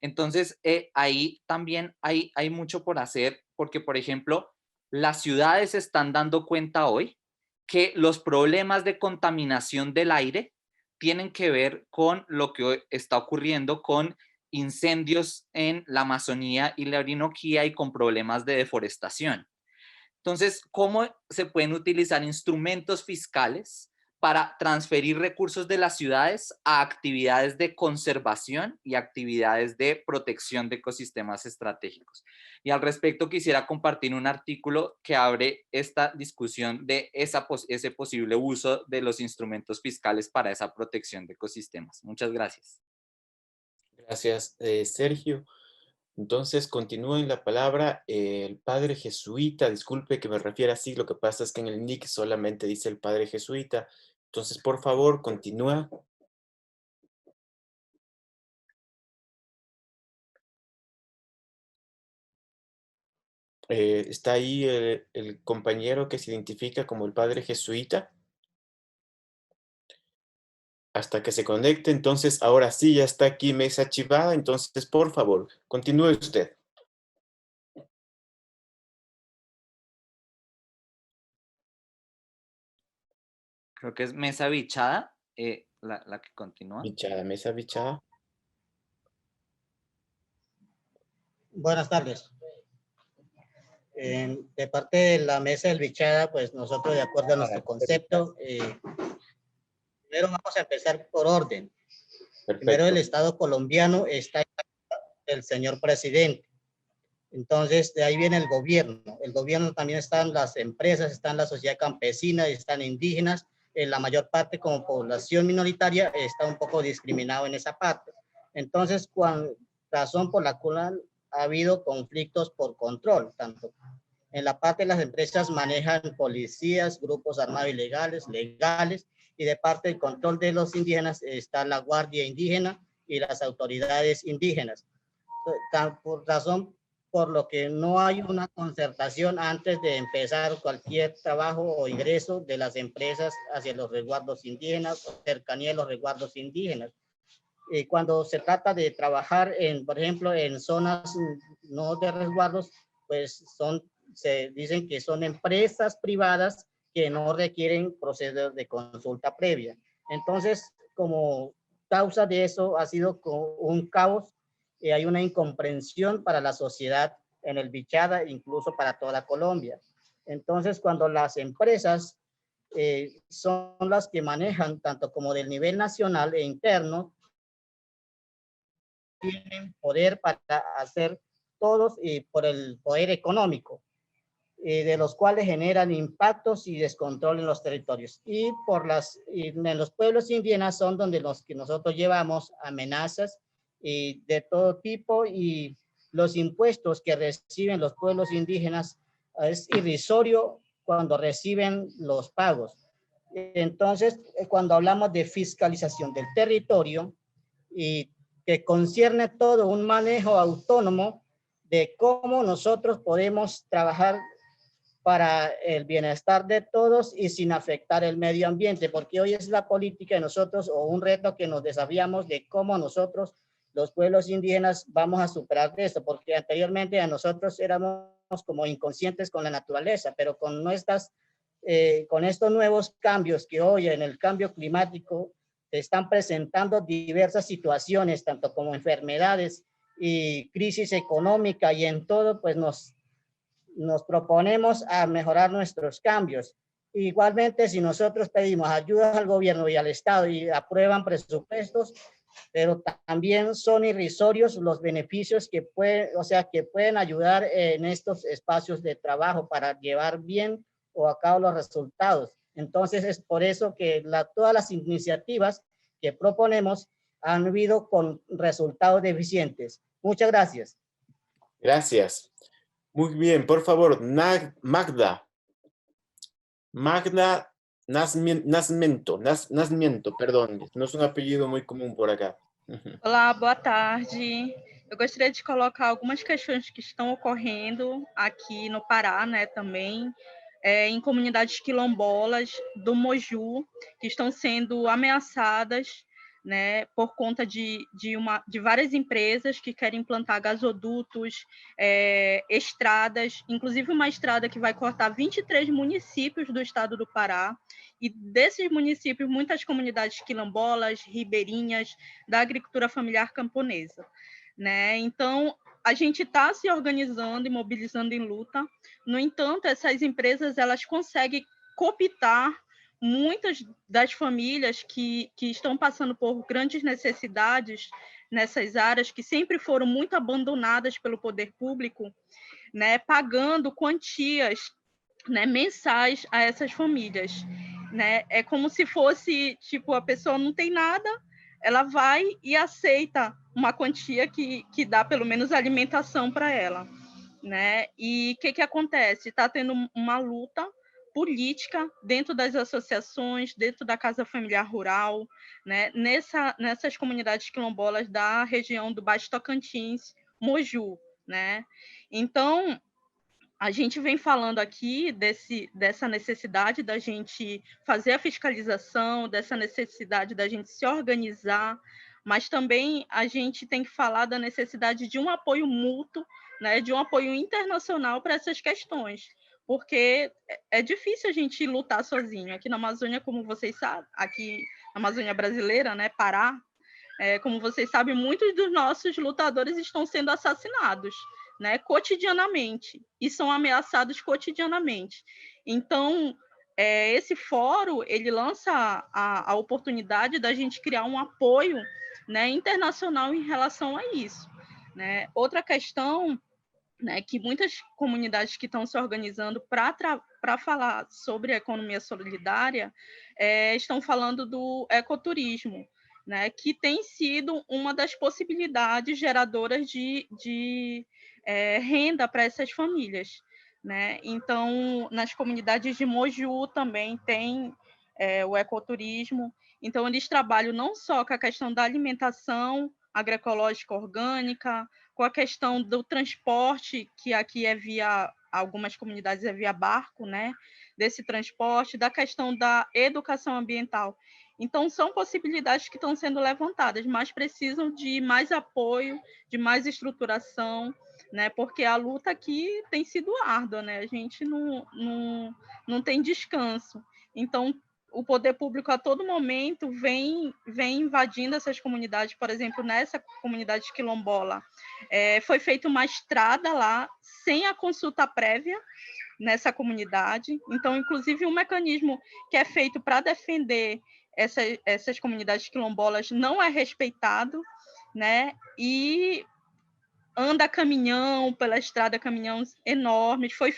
Entonces, ahí también hay mucho por hacer porque, por ejemplo, las ciudades están dando cuenta hoy que los problemas de contaminación del aire tienen que ver con lo que está ocurriendo con incendios en la Amazonía y la Orinoquía y con problemas de deforestación. Entonces, ¿cómo se pueden utilizar instrumentos fiscales para transferir recursos de las ciudades a actividades de conservación y actividades de protección de ecosistemas estratégicos? Y al respecto quisiera compartir un artículo que abre esta discusión de ese posible uso de los instrumentos fiscales para esa protección de ecosistemas. Muchas gracias. Gracias, Sergio. Entonces, continúa en la palabra el padre jesuita. Disculpe que me refiera así, lo que pasa es que en el nick solamente dice el padre jesuita. Entonces, por favor, continúa. ¿Está ahí el compañero que se identifica como el padre jesuita? Hasta que se conecte, entonces ahora sí ya está aquí mesa chivada, entonces por favor, continúe usted. Creo que es mesa bichada, la que continúa. Bichada, mesa bichada. Buenas tardes. De parte de la mesa del bichada, pues nosotros de acuerdo a nuestro concepto, primero vamos a empezar por orden. Perfecto. Primero el Estado colombiano está el señor presidente. Entonces de ahí viene el gobierno. El gobierno también están las empresas, están la sociedad campesina, están indígenas. La mayor parte como población minoritaria está un poco discriminado en esa parte. Entonces, razón por la cual ha habido conflictos por control, tanto en la parte de las empresas manejan policías, grupos armados ilegales, legales, y de parte del control de los indígenas está la Guardia Indígena y las autoridades indígenas. Por razón por lo que no hay una concertación antes de empezar cualquier trabajo o ingreso de las empresas hacia los resguardos indígenas o cercanía de los resguardos indígenas. Cuando se trata de trabajar por ejemplo, en zonas no de resguardos, pues se dicen que son empresas privadas que no requieren proceso de consulta previa. Entonces, como causa de eso ha sido un caos, hay una incomprensión para la sociedad en el Bichada, incluso para toda Colombia. Entonces, cuando las empresas son las que manejan, tanto como del nivel nacional e interno, tienen poder para hacer todos y por el poder económico. de los cuales generan impactos y descontrol en los territorios. Y en los pueblos indígenas son donde los que nosotros llevamos amenazas de todo tipo, y los impuestos que reciben los pueblos indígenas es irrisorio cuando reciben los pagos. Entonces, cuando hablamos de fiscalización del territorio, y que concierne todo un manejo autónomo de cómo nosotros podemos trabajar para el bienestar de todos y sin afectar el medio ambiente, porque hoy es la política de nosotros, o un reto que nos desafiamos de cómo nosotros, los pueblos indígenas, vamos a superar esto, porque anteriormente a nosotros éramos como inconscientes con la naturaleza, pero con estos nuevos cambios que hoy en el cambio climático se están presentando diversas situaciones, tanto como enfermedades y crisis económica, y en todo pues nos proponemos a mejorar nuestros cambios. Igualmente, si nosotros pedimos ayudas al gobierno y al Estado y aprueban presupuestos, pero también son irrisorios los beneficios que pueden ayudar en estos espacios de trabajo para llevar bien o a cabo los resultados. Entonces, es por eso que todas las iniciativas que proponemos han habido con resultados deficientes. Muchas gracias. Gracias. Muy bien, por favor, Magda Nascimento, perdón, no es un apellido muy común por acá. Olá, boa tarde. Eu gostaria de colocar algumas questões que estão ocorrendo aqui no Pará, né, também, em comunidades quilombolas do Moju, que estão sendo ameaçadas, né, por conta de várias empresas que querem implantar gasodutos, estradas, inclusive uma estrada que vai cortar 23 municípios do estado do Pará, e desses municípios, muitas comunidades quilombolas, ribeirinhas, da agricultura familiar camponesa, né? Então, a gente está se organizando e mobilizando em luta. No entanto, essas empresas elas conseguem cooptar muitas das famílias que estão passando por grandes necessidades nessas áreas, que sempre foram muito abandonadas pelo poder público, né, pagando quantias, né, mensais a essas famílias. Né? É como se fosse, tipo, a pessoa não tem nada, ela vai e aceita uma quantia que dá pelo menos alimentação para ela. Né? E o que acontece? Está tendo uma luta política dentro das associações, dentro da Casa Familiar Rural, né? Nessas comunidades quilombolas da região do Baixo Tocantins, Moju. Né? Então, a gente vem falando aqui dessa necessidade da gente fazer a fiscalização, dessa necessidade da gente se organizar, mas também a gente tem que falar da necessidade de um apoio mútuo, né, de um apoio internacional para essas questões, porque é difícil a gente lutar sozinho. Aqui na Amazônia, como vocês sabem, aqui na Amazônia brasileira, né, Pará, como vocês sabem, muitos dos nossos lutadores estão sendo assassinados, né, cotidianamente, e são ameaçados cotidianamente. Então, esse fórum, ele lança a oportunidade da gente criar um apoio, né, internacional em relação a isso. Né? Outra questão, né, que muitas comunidades que estão se organizando para falar sobre a economia solidária estão falando do ecoturismo, né, que tem sido uma das possibilidades geradoras de renda para essas famílias. Né? Então, nas comunidades de Moju também tem o ecoturismo. Então, eles trabalham não só com a questão da alimentação agroecológica orgânica, com a questão do transporte, que aqui algumas comunidades é via barco, né? Desse transporte, da questão da educação ambiental. Então, são possibilidades que estão sendo levantadas, mas precisam de mais apoio, de mais estruturação, né? Porque a luta aqui tem sido árdua, né? A gente não tem descanso. Então, o poder público a todo momento vem invadindo essas comunidades. Por exemplo, nessa comunidade quilombola, foi feita uma estrada lá sem a consulta prévia nessa comunidade. Então, inclusive, um mecanismo que é feito para defender essas comunidades quilombolas não é respeitado, né? E anda caminhão pela estrada, caminhões enormes, foi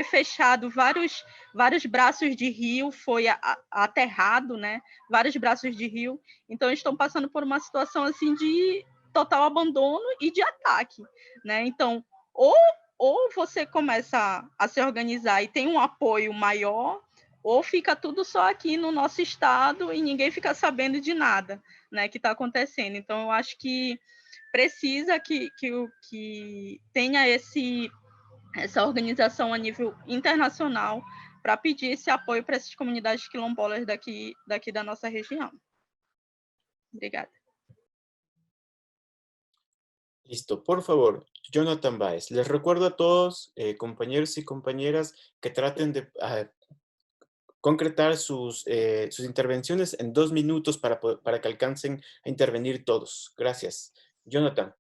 fechado vários braços de rio, foi aterrado, né? Vários braços de rio, então estão passando por uma situação assim de total abandono e de ataque, né? Então, ou você começa a se organizar e tem um apoio maior, ou fica tudo só aqui no nosso estado e ninguém fica sabendo de nada, né, que está acontecendo. Então, eu acho que precisa que tenha essa organização a nível internacional para pedir esse apoio para essas comunidades quilombolas daqui da nossa região. Obrigada. Listo, por favor, Jonathan Baez. Les recuerdo a todos, compañeros y compañeras, que traten de concretar sus intervenciones en 2 minutos para que alcancen a intervenir todos. Gracias. Jonathan.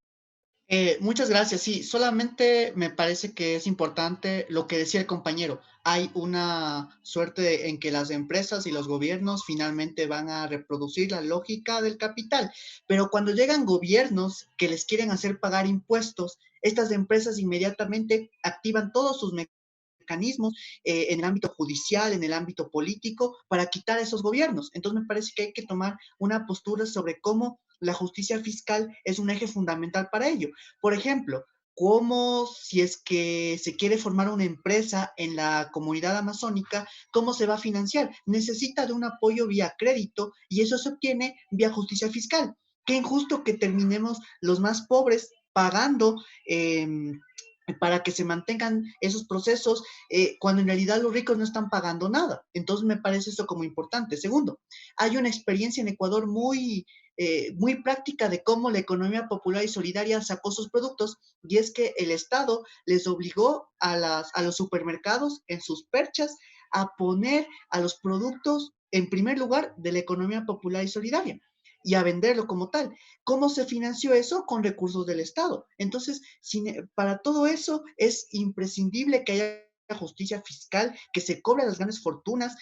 Muchas gracias. Sí, solamente me parece que es importante lo que decía el compañero. Hay una suerte en que las empresas y los gobiernos finalmente van a reproducir la lógica del capital, pero cuando llegan gobiernos que les quieren hacer pagar impuestos, estas empresas inmediatamente activan todos sus mecanismos en el ámbito judicial, en el ámbito político, para quitar esos gobiernos. Entonces me parece que hay que tomar una postura sobre cómo la justicia fiscal es un eje fundamental para ello. Por ejemplo, cómo si es que se quiere formar una empresa en la comunidad amazónica, ¿cómo se va a financiar? Necesita de un apoyo vía crédito y eso se obtiene vía justicia fiscal. Qué injusto que terminemos los más pobres pagando para que se mantengan esos procesos cuando en realidad los ricos no están pagando nada. Entonces me parece eso como importante. Segundo, hay una experiencia en Ecuador muy práctica de cómo la economía popular y solidaria sacó sus productos, y es que el Estado les obligó a los supermercados en sus perchas a poner a los productos en primer lugar de la economía popular y solidaria y a venderlo como tal. ¿Cómo se financió eso? Con recursos del Estado. Entonces, para todo eso es imprescindible que haya justicia fiscal, que se cobren las grandes fortunas,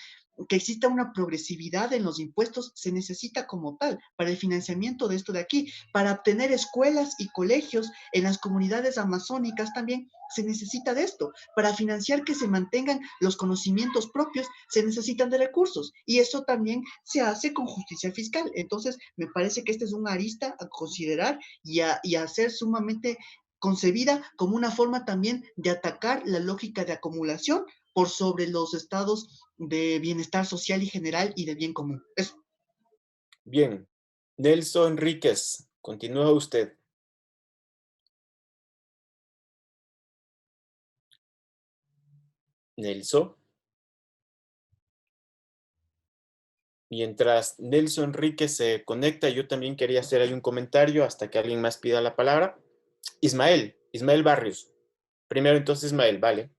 que exista una progresividad en los impuestos, se necesita como tal para el financiamiento de esto de aquí. Para obtener escuelas y colegios en las comunidades amazónicas también se necesita de esto. Para financiar que se mantengan los conocimientos propios se necesitan de recursos y eso también se hace con justicia fiscal. Entonces me parece que esta es una arista a considerar y a ser sumamente concebida como una forma también de atacar la lógica de acumulación por sobre los estados de bienestar social y general y de bien común. Eso. Bien. Nelson Enríquez, continúa usted. Nelson. Mientras Nelson Enríquez se conecta, yo también quería hacer ahí un comentario hasta que alguien más pida la palabra. Ismael Barrios. Primero entonces Ismael, vale.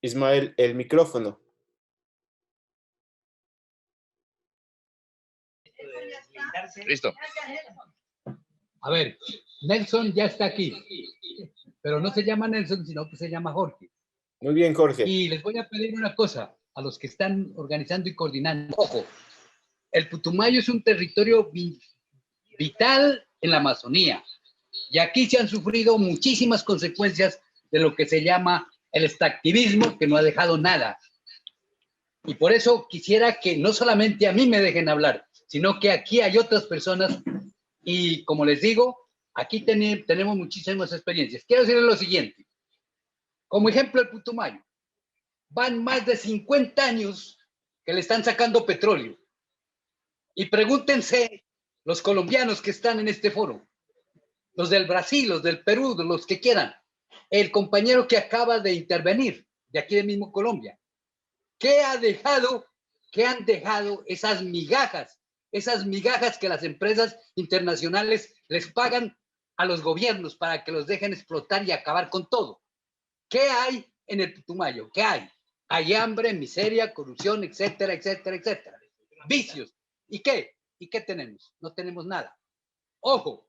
Ismael, el micrófono. Listo. A ver, Nelson ya está aquí, pero no se llama Nelson, sino que se llama Jorge. Muy bien, Jorge. Y les voy a pedir una cosa a los que están organizando y coordinando. Ojo, el Putumayo es un territorio vital en la Amazonía y aquí se han sufrido muchísimas consecuencias de lo que se llama el extractivismo, que no ha dejado nada. Y por eso quisiera que no solamente a mí me dejen hablar, sino que aquí hay otras personas y, como les digo, aquí tenemos muchísimas experiencias. Quiero decirles lo siguiente. Como ejemplo, el Putumayo. Van más de 50 años que le están sacando petróleo. Y pregúntense los colombianos que están en este foro, los del Brasil, los del Perú, los que quieran, el compañero que acaba de intervenir, de aquí de mismo Colombia, ¿qué han dejado esas migajas que las empresas internacionales les pagan a los gobiernos para que los dejen explotar y acabar con todo? ¿Qué hay en el Putumayo? ¿Qué hay? Hay hambre, miseria, corrupción, etcétera, etcétera, etcétera. Vicios. ¿Y qué? ¿Y qué tenemos? No tenemos nada. Ojo.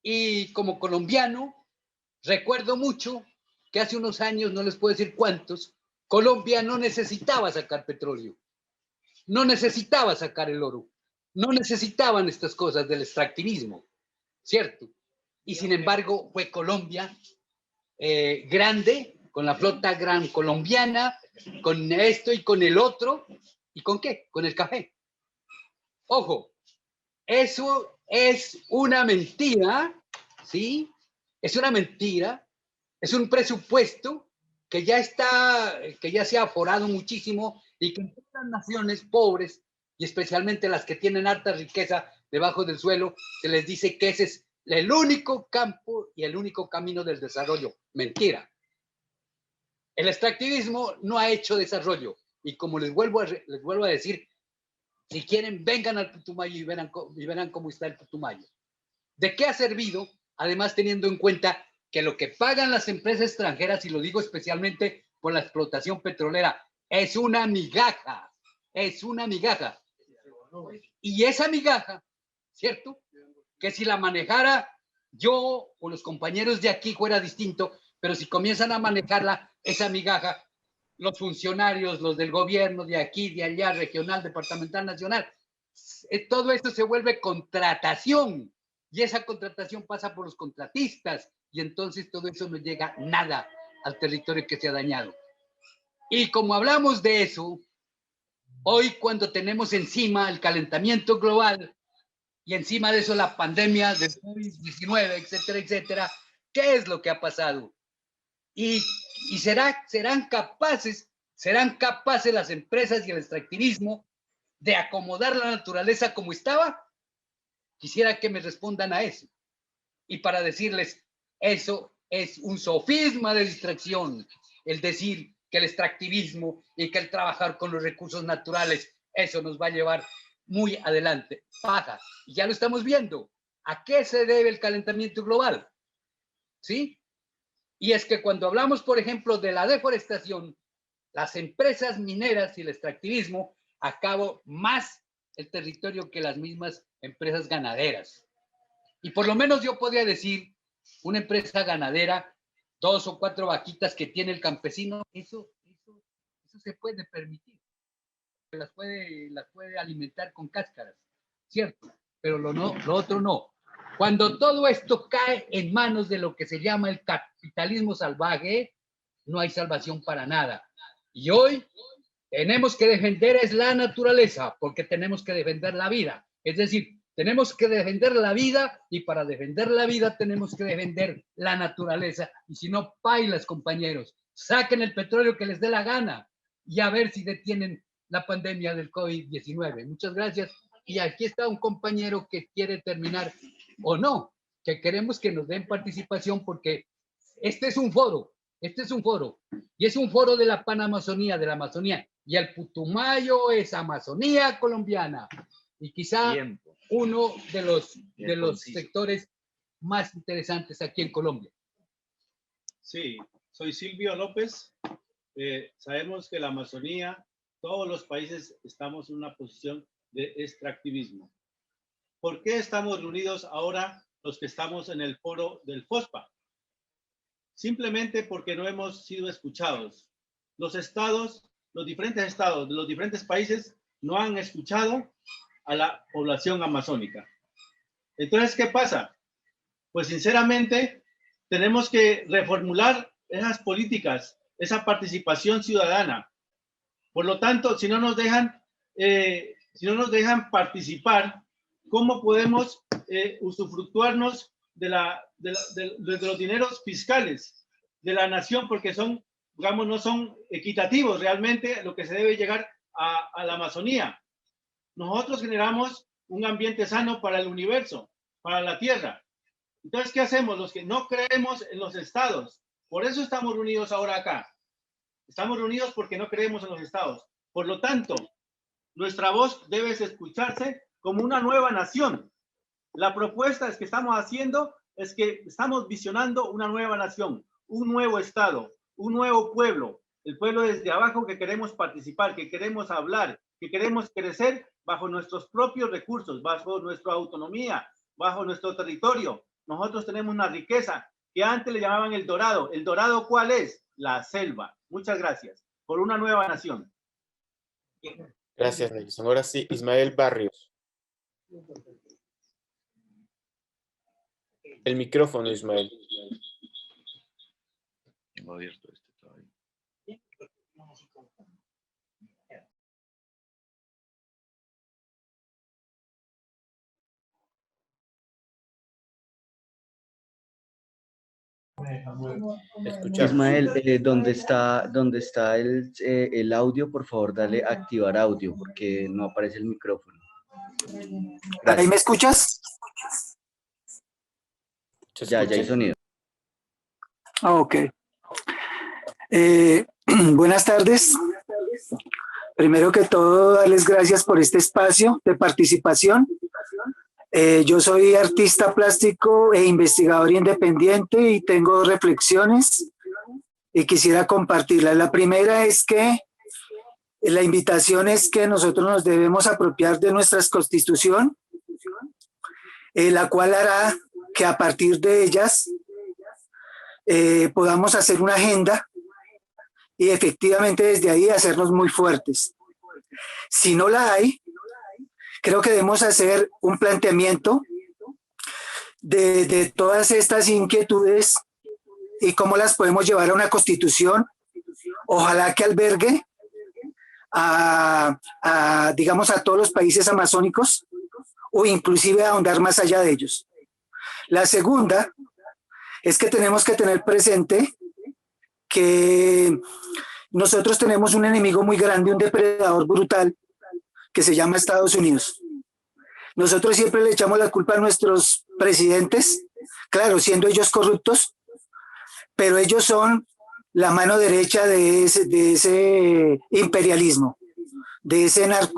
Y como colombiano, recuerdo mucho que hace unos años, no les puedo decir cuántos, Colombia no necesitaba sacar petróleo. no necesitaba sacar el oro, no necesitaban estas cosas del extractivismo, ¿cierto? Y sin embargo fue Colombia grande, con la flota gran colombiana, con esto y con el otro, ¿y con qué? Con el café. Ojo, eso es una mentira, ¿sí? Es una mentira, es un presupuesto que ya se ha aforado muchísimo y que en todas las naciones pobres, y especialmente las que tienen alta riqueza debajo del suelo, se les dice que ese es el único campo y el único camino del desarrollo. Mentira. El extractivismo no ha hecho desarrollo. Y como les vuelvo a decir, si quieren, vengan al Putumayo y verán cómo está el Putumayo. ¿De qué ha servido? Además, teniendo en cuenta que lo que pagan las empresas extranjeras, y lo digo especialmente por la explotación petrolera, es una migaja. Es una migaja. Y esa migaja, ¿cierto? Que si la manejara yo o los compañeros de aquí fuera distinto, pero si comienzan a manejarla, esa migaja, los funcionarios, los del gobierno, de aquí, de allá, regional, departamental, nacional, todo esto se vuelve contratación y esa contratación pasa por los contratistas y entonces todo eso no llega nada al territorio que se ha dañado. Y como hablamos de eso, hoy cuando tenemos encima el calentamiento global y encima de eso la pandemia del COVID-19, etcétera, etcétera, ¿qué es lo que ha pasado? Y serán capaces las empresas y el extractivismo de acomodar la naturaleza como estaba. Quisiera que me respondan a eso. Y para decirles, eso es un sofisma de distracción, el decir que el extractivismo y que el trabajar con los recursos naturales, eso nos va a llevar muy adelante. Paja. Y ya lo estamos viendo. ¿A qué se debe el calentamiento global? ¿Sí? Y es que cuando hablamos, por ejemplo, de la deforestación, las empresas mineras y el extractivismo acaban más el territorio que las mismas empresas ganaderas. Y por lo menos yo podría decir, una empresa ganadera, 2 o 4 vaquitas que tiene el campesino, eso se puede permitir. Las puede alimentar con cáscaras, ¿cierto? Pero lo otro no. Cuando todo esto cae en manos de lo que se llama el capitalismo salvaje, no hay salvación para nada. Y hoy tenemos que defender es la naturaleza, porque tenemos que defender la vida. Es decir, tenemos que defender la vida y para defender la vida tenemos que defender la naturaleza. Y si no, pailas, compañeros, saquen el petróleo que les dé la gana y a ver si detienen la pandemia del COVID-19. Muchas gracias. Y aquí está un compañero que quiere terminar o no, que queremos que nos den participación porque este es un foro, y es un foro de la Panamazonía, de la Amazonía, y el Putumayo es Amazonía colombiana, y quizá uno de los sectores más interesantes aquí en Colombia. Sí, soy Silvio López. Sabemos que la Amazonía, todos los países estamos en una posición de extractivismo. ¿Por qué estamos reunidos ahora los que estamos en el foro del FOSPA? Simplemente porque no hemos sido escuchados. Los diferentes estados de los diferentes países no han escuchado a la población amazónica. Entonces, ¿qué pasa? Pues sinceramente tenemos que reformular esas políticas, esa participación ciudadana. Por lo tanto, si no nos dejan participar, ¿cómo podemos usufructuarnos de los dineros fiscales de la nación? Porque son, digamos, no son equitativos realmente lo que se debe llegar a la Amazonía. Nosotros generamos un ambiente sano para el universo, para la Tierra. Entonces, ¿qué hacemos? Los que no creemos en los estados. Por eso estamos reunidos ahora acá. Estamos reunidos porque no creemos en los estados. Por lo tanto, nuestra voz debe escucharse como una nueva nación. La propuesta que estamos haciendo es que estamos visionando una nueva nación, un nuevo estado, un nuevo pueblo. El pueblo desde abajo que queremos participar, que queremos hablar, que queremos crecer bajo nuestros propios recursos, bajo nuestra autonomía, bajo nuestro territorio. Nosotros tenemos una riqueza que antes le llamaban el dorado. ¿El dorado cuál es? La selva. Muchas gracias. Por una nueva nación. Gracias, Nelson. Ahora sí, Ismael Barrios. El micrófono, Ismael. Tengo abierto este todavía. Ismael, ¿dónde está el audio? Por favor, dale activar audio porque no aparece el micrófono. Gracias. ¿Ahí me escuchas? Ya hay sonido. Ok. Buenas tardes. Primero que todo, darles gracias por este espacio de participación. Yo soy artista plástico e investigador independiente y tengo reflexiones y quisiera compartirlas. La primera es que la invitación es que nosotros nos debemos apropiar de nuestra constitución, la cual hará que a partir de ellas podamos hacer una agenda y efectivamente desde ahí hacernos muy fuertes. Si no la hay, creo que debemos hacer un planteamiento de todas estas inquietudes y cómo las podemos llevar a una constitución, ojalá que albergue digamos, a todos los países amazónicos o inclusive a ahondar más allá de ellos. La segunda es que tenemos que tener presente que nosotros tenemos un enemigo muy grande, un depredador brutal, que se llama Estados Unidos. Nosotros siempre le echamos la culpa a nuestros presidentes, claro, siendo ellos corruptos, pero ellos son la mano derecha de ese imperialismo, de esa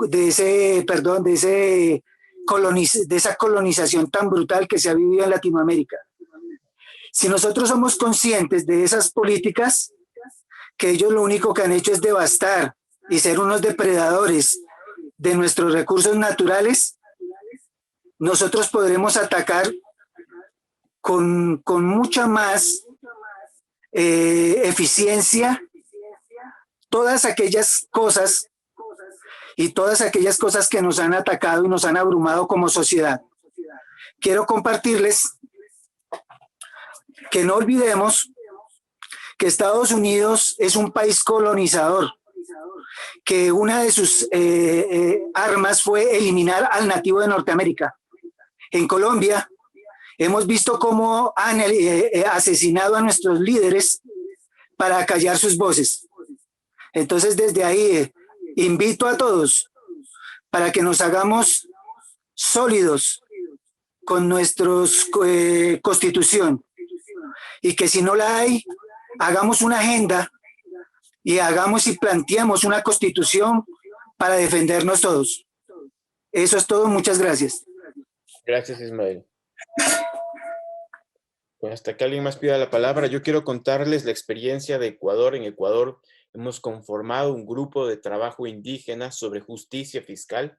colonización tan brutal que se ha vivido en Latinoamérica. Si nosotros somos conscientes de esas políticas, que ellos lo único que han hecho es devastar y ser unos depredadores de nuestros recursos naturales, nosotros podremos atacar con mucha más eficiencia todas aquellas cosas y todas aquellas cosas que nos han atacado y nos han abrumado como sociedad. Quiero compartirles que no olvidemos que Estados Unidos es un país colonizador, que una de sus armas fue eliminar al nativo de Norteamérica. En Colombia hemos visto cómo han asesinado a nuestros líderes para callar sus voces. Entonces, desde ahí invito a todos para que nos hagamos sólidos con nuestra constitución y que si no la hay, hagamos una agenda y hagamos y planteemos una constitución para defendernos todos. Eso es todo, muchas gracias. Gracias, Ismael. Pues hasta que alguien más pida la palabra, yo quiero contarles la experiencia de Ecuador. En Ecuador hemos conformado un grupo de trabajo indígena sobre justicia fiscal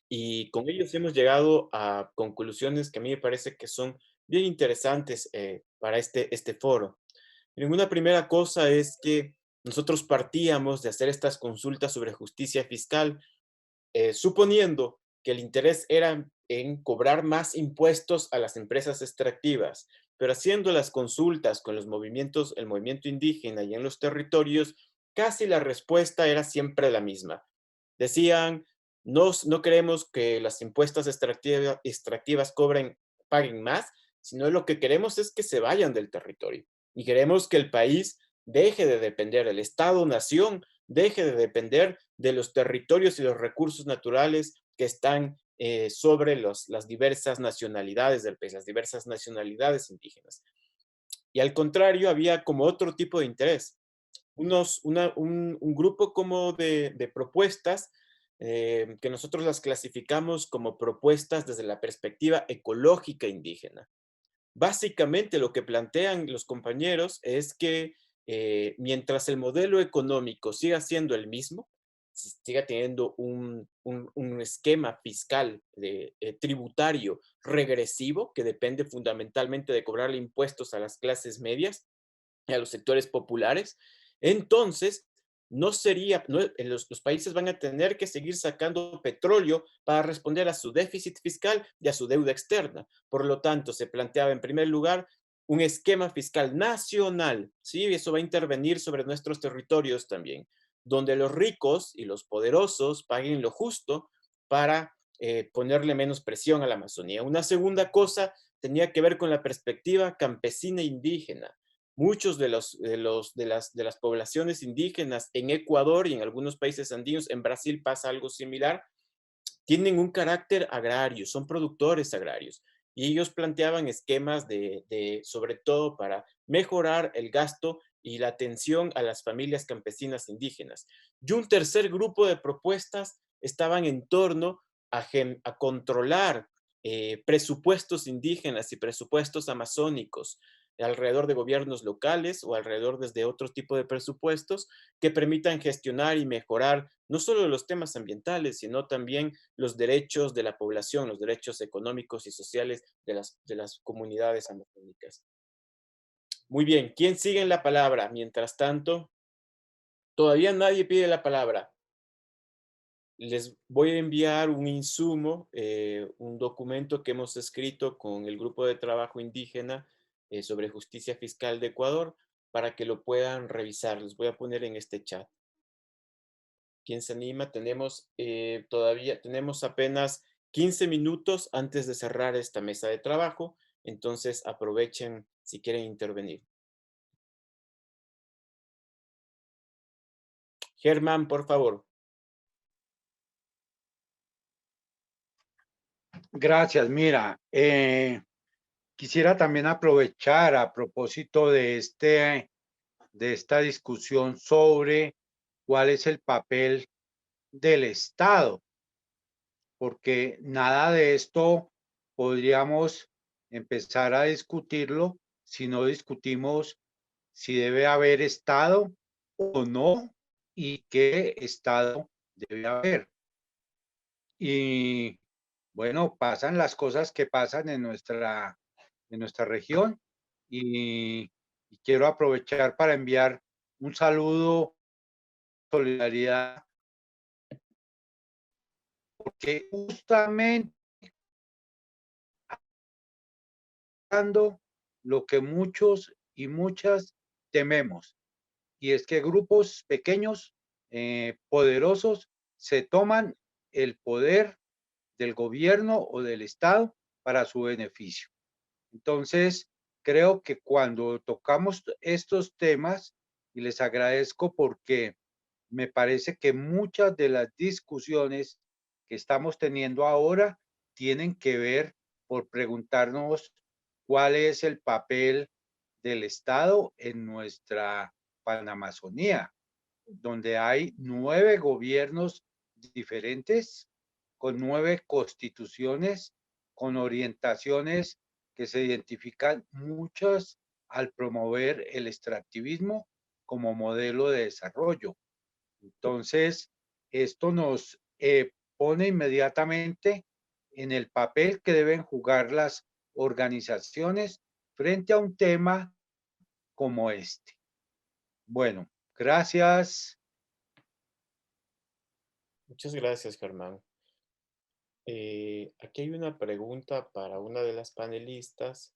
y con ellos hemos llegado a conclusiones que a mí me parece que son bien interesantes para este foro. Y una primera cosa es que nosotros partíamos de hacer estas consultas sobre justicia fiscal suponiendo que el interés era en cobrar más impuestos a las empresas extractivas, pero haciendo las consultas con los movimientos, el movimiento indígena y en los territorios, casi la respuesta era siempre la misma. Decían, no queremos que las impuestos extractivas paguen más, sino lo que queremos es que se vayan del territorio. Y queremos que el país deje de depender, el Estado-nación deje de depender de los territorios y los recursos naturales que están sobre las diversas nacionalidades del país, las diversas nacionalidades indígenas. Y al contrario, había como otro tipo de interés. Un grupo como de propuestas que nosotros las clasificamos como propuestas desde la perspectiva ecológica indígena. Básicamente lo que plantean los compañeros es que mientras el modelo económico siga siendo el mismo, siga teniendo un esquema fiscal tributario regresivo que depende fundamentalmente de cobrarle impuestos a las clases medias y a los sectores populares, entonces los países van a tener que seguir sacando petróleo para responder a su déficit fiscal y a su deuda externa. Por lo tanto, se planteaba en primer lugar un esquema fiscal nacional, ¿sí? Y eso va a intervenir sobre nuestros territorios también, donde los ricos y los poderosos paguen lo justo para ponerle menos presión a la Amazonía. Una segunda cosa tenía que ver con la perspectiva campesina e indígena. Muchos de las poblaciones indígenas en Ecuador y en algunos países andinos, en Brasil pasa algo similar, tienen un carácter agrario, son productores agrarios. Y ellos planteaban esquemas sobre todo para mejorar el gasto y la atención a las familias campesinas indígenas. Y un tercer grupo de propuestas estaban en torno a controlar presupuestos indígenas y presupuestos amazónicos alrededor de gobiernos locales o alrededor desde otro tipo de presupuestos que permitan gestionar y mejorar no solo los temas ambientales, sino también los derechos de la población, los derechos económicos y sociales de las comunidades amazónicas. Muy bien, ¿quién sigue en la palabra? Mientras tanto, todavía nadie pide la palabra. Les voy a enviar un insumo, un documento que hemos escrito con el grupo de trabajo indígena sobre justicia fiscal de Ecuador para que lo puedan revisar. Les voy a poner en este chat. ¿Quién se anima? Tenemos apenas 15 minutos antes de cerrar esta mesa de trabajo, entonces aprovechen si quieren intervenir. Germán, por favor. Gracias. Mira, quisiera también aprovechar a propósito de esta discusión sobre cuál es el papel del Estado, porque nada de esto podríamos empezar a discutirlo si no discutimos si debe haber Estado o no y qué Estado debe haber. Y bueno, pasan las cosas que pasan en nuestra región y quiero aprovechar para enviar un saludo, solidaridad, porque justamente lo que muchos y muchas tememos, y es que grupos pequeños, poderosos, se toman el poder del gobierno o del Estado para su beneficio. Entonces, creo que cuando tocamos estos temas, y les agradezco porque me parece que muchas de las discusiones que estamos teniendo ahora tienen que ver por preguntarnos cuál es el papel del Estado en nuestra Panamazonía, donde hay 9 gobiernos diferentes, con 9 constituciones, con orientaciones que se identifican muchas al promover el extractivismo como modelo de desarrollo. Entonces, esto nos pone inmediatamente en el papel que deben jugar las organizaciones frente a un tema como este. Bueno, gracias. Muchas gracias, Germán. Aquí hay una pregunta para una de las panelistas.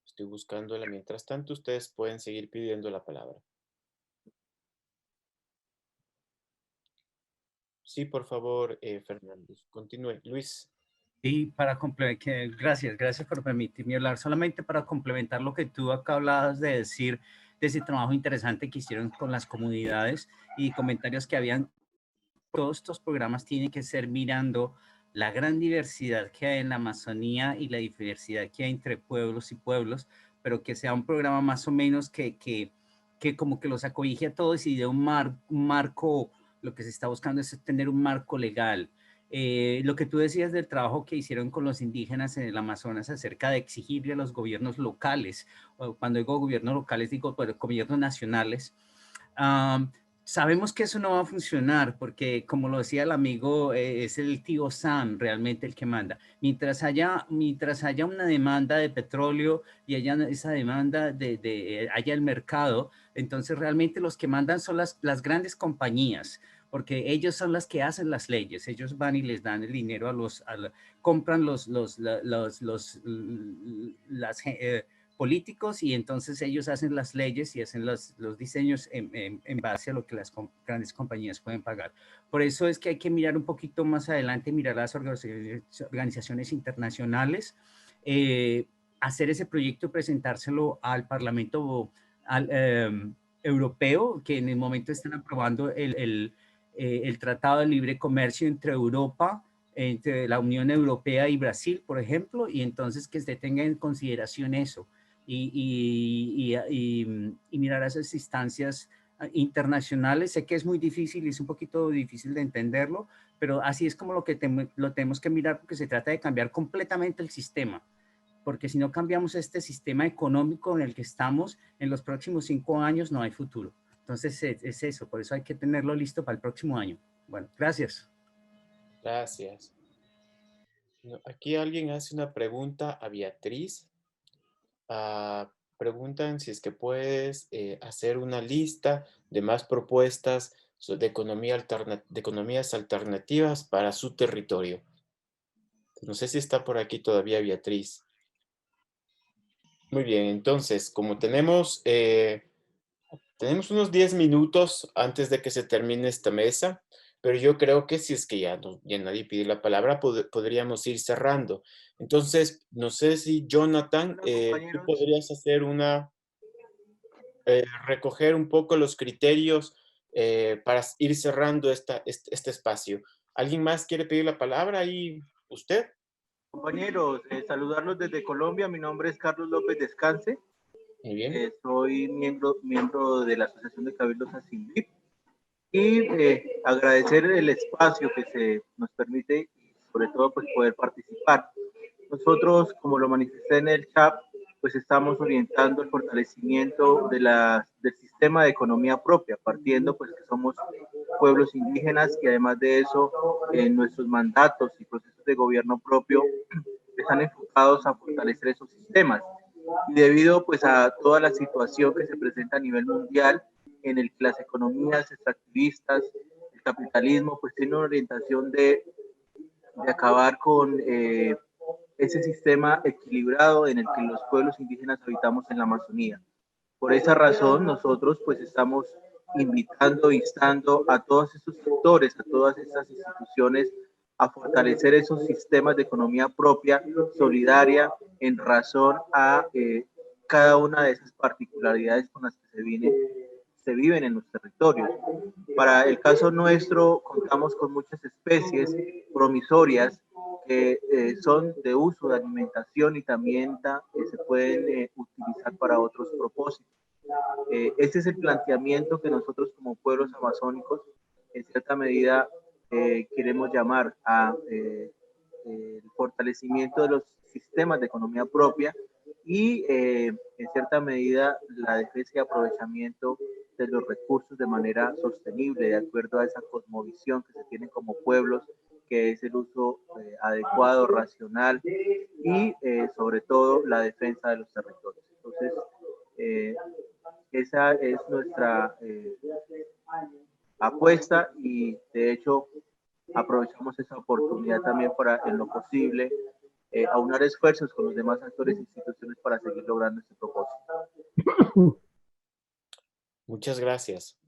Estoy buscándola. Mientras tanto, ustedes pueden seguir pidiendo la palabra. Sí, por favor, Fernando. Continúe. Luis. Y para complementar, gracias por permitirme hablar. Solamente para complementar lo que tú acá hablabas de decir, de ese trabajo interesante que hicieron con las comunidades y comentarios que habían. Todos estos programas tienen que ser mirando la gran diversidad que hay en la Amazonía y la diversidad que hay entre pueblos y pueblos, pero que sea un programa más o menos que como que los acobije a todos y de un marco, lo que se está buscando es tener un marco legal. Lo que tú decías del trabajo que hicieron con los indígenas en el Amazonas acerca de exigirle a los gobiernos locales, cuando digo gobiernos locales digo gobiernos nacionales, sabemos que eso no va a funcionar porque, como lo decía el amigo, es el tío Sam realmente el que manda. Mientras haya una demanda de petróleo y haya esa demanda haya el mercado, entonces realmente los que mandan son las grandes compañías, porque ellos son las que hacen las leyes. Ellos van y les dan el dinero compran políticos y entonces ellos hacen las leyes y hacen los diseños en base a lo que las grandes compañías pueden pagar. Por eso es que hay que mirar un poquito más adelante, mirar las organizaciones internacionales, hacer ese proyecto, presentárselo al Parlamento Europeo, que en el momento están aprobando el Tratado de Libre Comercio entre Europa, entre la Unión Europea y Brasil, por ejemplo, y entonces que se tenga en consideración eso. Y mirar esas instancias internacionales. Sé que es muy difícil y es un poquito difícil de entenderlo, pero así es como lo tenemos que mirar, porque se trata de cambiar completamente el sistema, porque si no cambiamos este sistema económico en el que estamos, en los próximos 5 años no hay futuro. Entonces es eso, por eso hay que tenerlo listo para el próximo año. Bueno, gracias. Gracias. Aquí alguien hace una pregunta a Beatriz. Preguntan si es que puedes hacer una lista de más propuestas de economías alternativas para su territorio. No sé si está por aquí todavía Beatriz. Muy bien, entonces, como tenemos unos 10 minutos antes de que se termine esta mesa, pero yo creo que si es que ya nadie pide la palabra, podríamos ir cerrando. Entonces, no sé si Jonathan, tú podrías hacer recoger un poco los criterios para ir cerrando este espacio. ¿Alguien más quiere pedir la palabra? ¿Y usted? Compañeros, saludarlos desde Colombia. Mi nombre es Carlos López Descanse. Muy bien. Soy miembro de la Asociación de Cabildos Asimvip y agradecer el espacio que se nos permite y sobre todo pues poder participar. Nosotros, como lo manifesté en el chat, pues estamos orientando el fortalecimiento del sistema de economía propia, partiendo pues que somos pueblos indígenas y además de eso nuestros mandatos y procesos de gobierno propio están enfocados a fortalecer esos sistemas. Y debido pues a toda la situación que se presenta a nivel mundial en el que las economías extractivistas, el capitalismo pues tienen una orientación de acabar con ese sistema equilibrado en el que los pueblos indígenas habitamos en la Amazonía. Por esa razón nosotros pues estamos invitando, instando a todos estos sectores, a todas estas instituciones a fortalecer esos sistemas de economía propia, solidaria, en razón a cada una de esas particularidades con las que se viven en los territorios. Para el caso nuestro, contamos con muchas especies promisorias que son de uso de alimentación y también se pueden utilizar para otros propósitos. Este es el planteamiento que nosotros como pueblos amazónicos, en cierta medida, queremos llamar a el fortalecimiento de los sistemas de economía propia y, en cierta medida, la defensa y aprovechamiento de los recursos de manera sostenible, de acuerdo a esa cosmovisión que se tiene como pueblos, que es el uso adecuado, racional y, sobre todo, la defensa de los territorios. Entonces, esa es nuestra apuesta y, de hecho, aprovechamos esa oportunidad también para, en lo posible, aunar esfuerzos con los demás actores e instituciones para seguir logrando este propósito. Muchas gracias.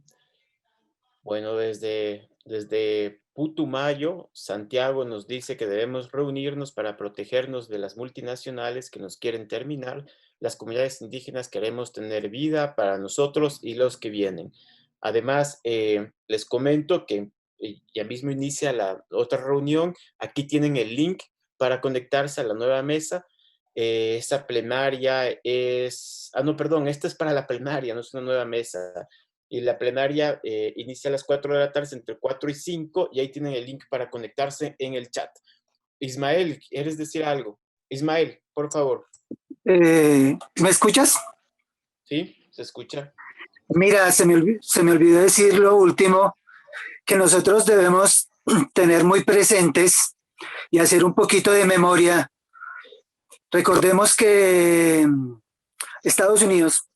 Bueno, desde Putumayo, Santiago nos dice que debemos reunirnos para protegernos de las multinacionales que nos quieren terminar. Las comunidades indígenas queremos tener vida para nosotros y los que vienen. Además, les comento que ya mismo inicia la otra reunión. Aquí tienen el link para conectarse a la nueva mesa. Esa plenaria es... no, perdón, esta es para la plenaria, no es una nueva mesa. Y la plenaria inicia a las 4 de la tarde, entre 4 y 5, y ahí tienen el link para conectarse en el chat. Ismael, ¿quieres decir algo? Ismael, por favor. ¿Me escuchas? Sí, se escucha. Mira, se me olvidó decir lo último, que nosotros debemos tener muy presentes y hacer un poquito de memoria. Recordemos que Estados Unidos,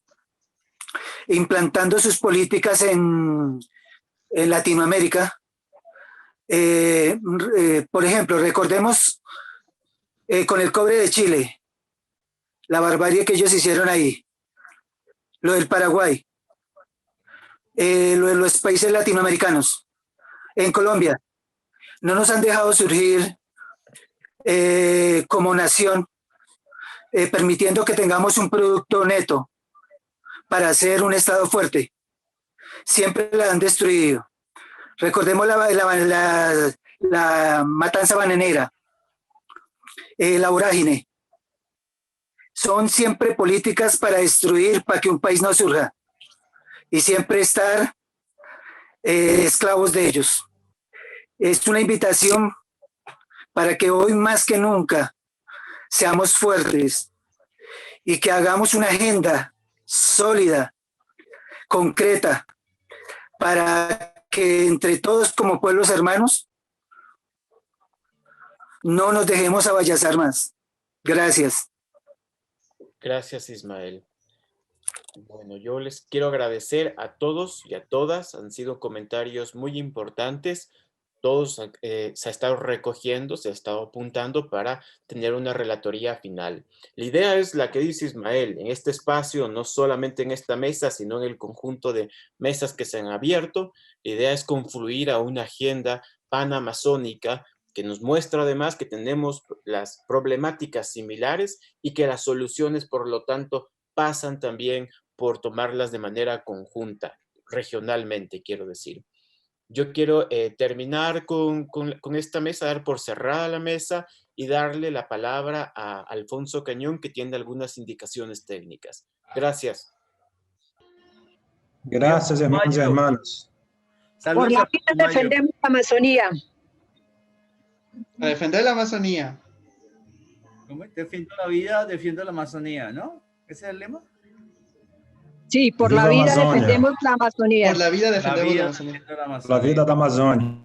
implantando sus políticas en Latinoamérica, por ejemplo, recordemos con el cobre de Chile, la barbarie que ellos hicieron ahí, lo del Paraguay, lo de los países latinoamericanos, en Colombia, no nos han dejado surgir como nación, permitiendo que tengamos un producto neto para ser un Estado fuerte. Siempre la han destruido. Recordemos la matanza bananera, la vorágine. Son siempre políticas para destruir, para que un país no surja. Y siempre estar esclavos de ellos. Es una invitación para que hoy más que nunca seamos fuertes y que hagamos una agenda sólida, concreta, para que entre todos como pueblos hermanos no nos dejemos avallazar más. Gracias. Gracias, Ismael. Bueno, yo les quiero agradecer a todos y a todas. Han sido comentarios muy importantes. Todos se ha estado recogiendo, se ha estado apuntando para tener una relatoría final. La idea es la que dice Ismael, en este espacio, no solamente en esta mesa, sino en el conjunto de mesas que se han abierto. La idea es confluir a una agenda panamazónica que nos muestra además que tenemos las problemáticas similares y que las soluciones, por lo tanto, pasan también por tomarlas de manera conjunta, regionalmente, quiero decir. Yo quiero terminar con esta mesa, dar por cerrada la mesa y darle la palabra a Alfonso Cañón, que tiene algunas indicaciones técnicas. Gracias. Gracias, hermanos y hermanas. Por la vida defendemos la Amazonía. A defender la Amazonía. ¿Cómo? Defiendo la vida, defiendo la Amazonía, ¿no? ¿Ese es el lema? Sí, por Viva la vida Amazônia. defendemos la Amazonía. Por la vida defendemos la Amazonía. Pela vida da Amazônia.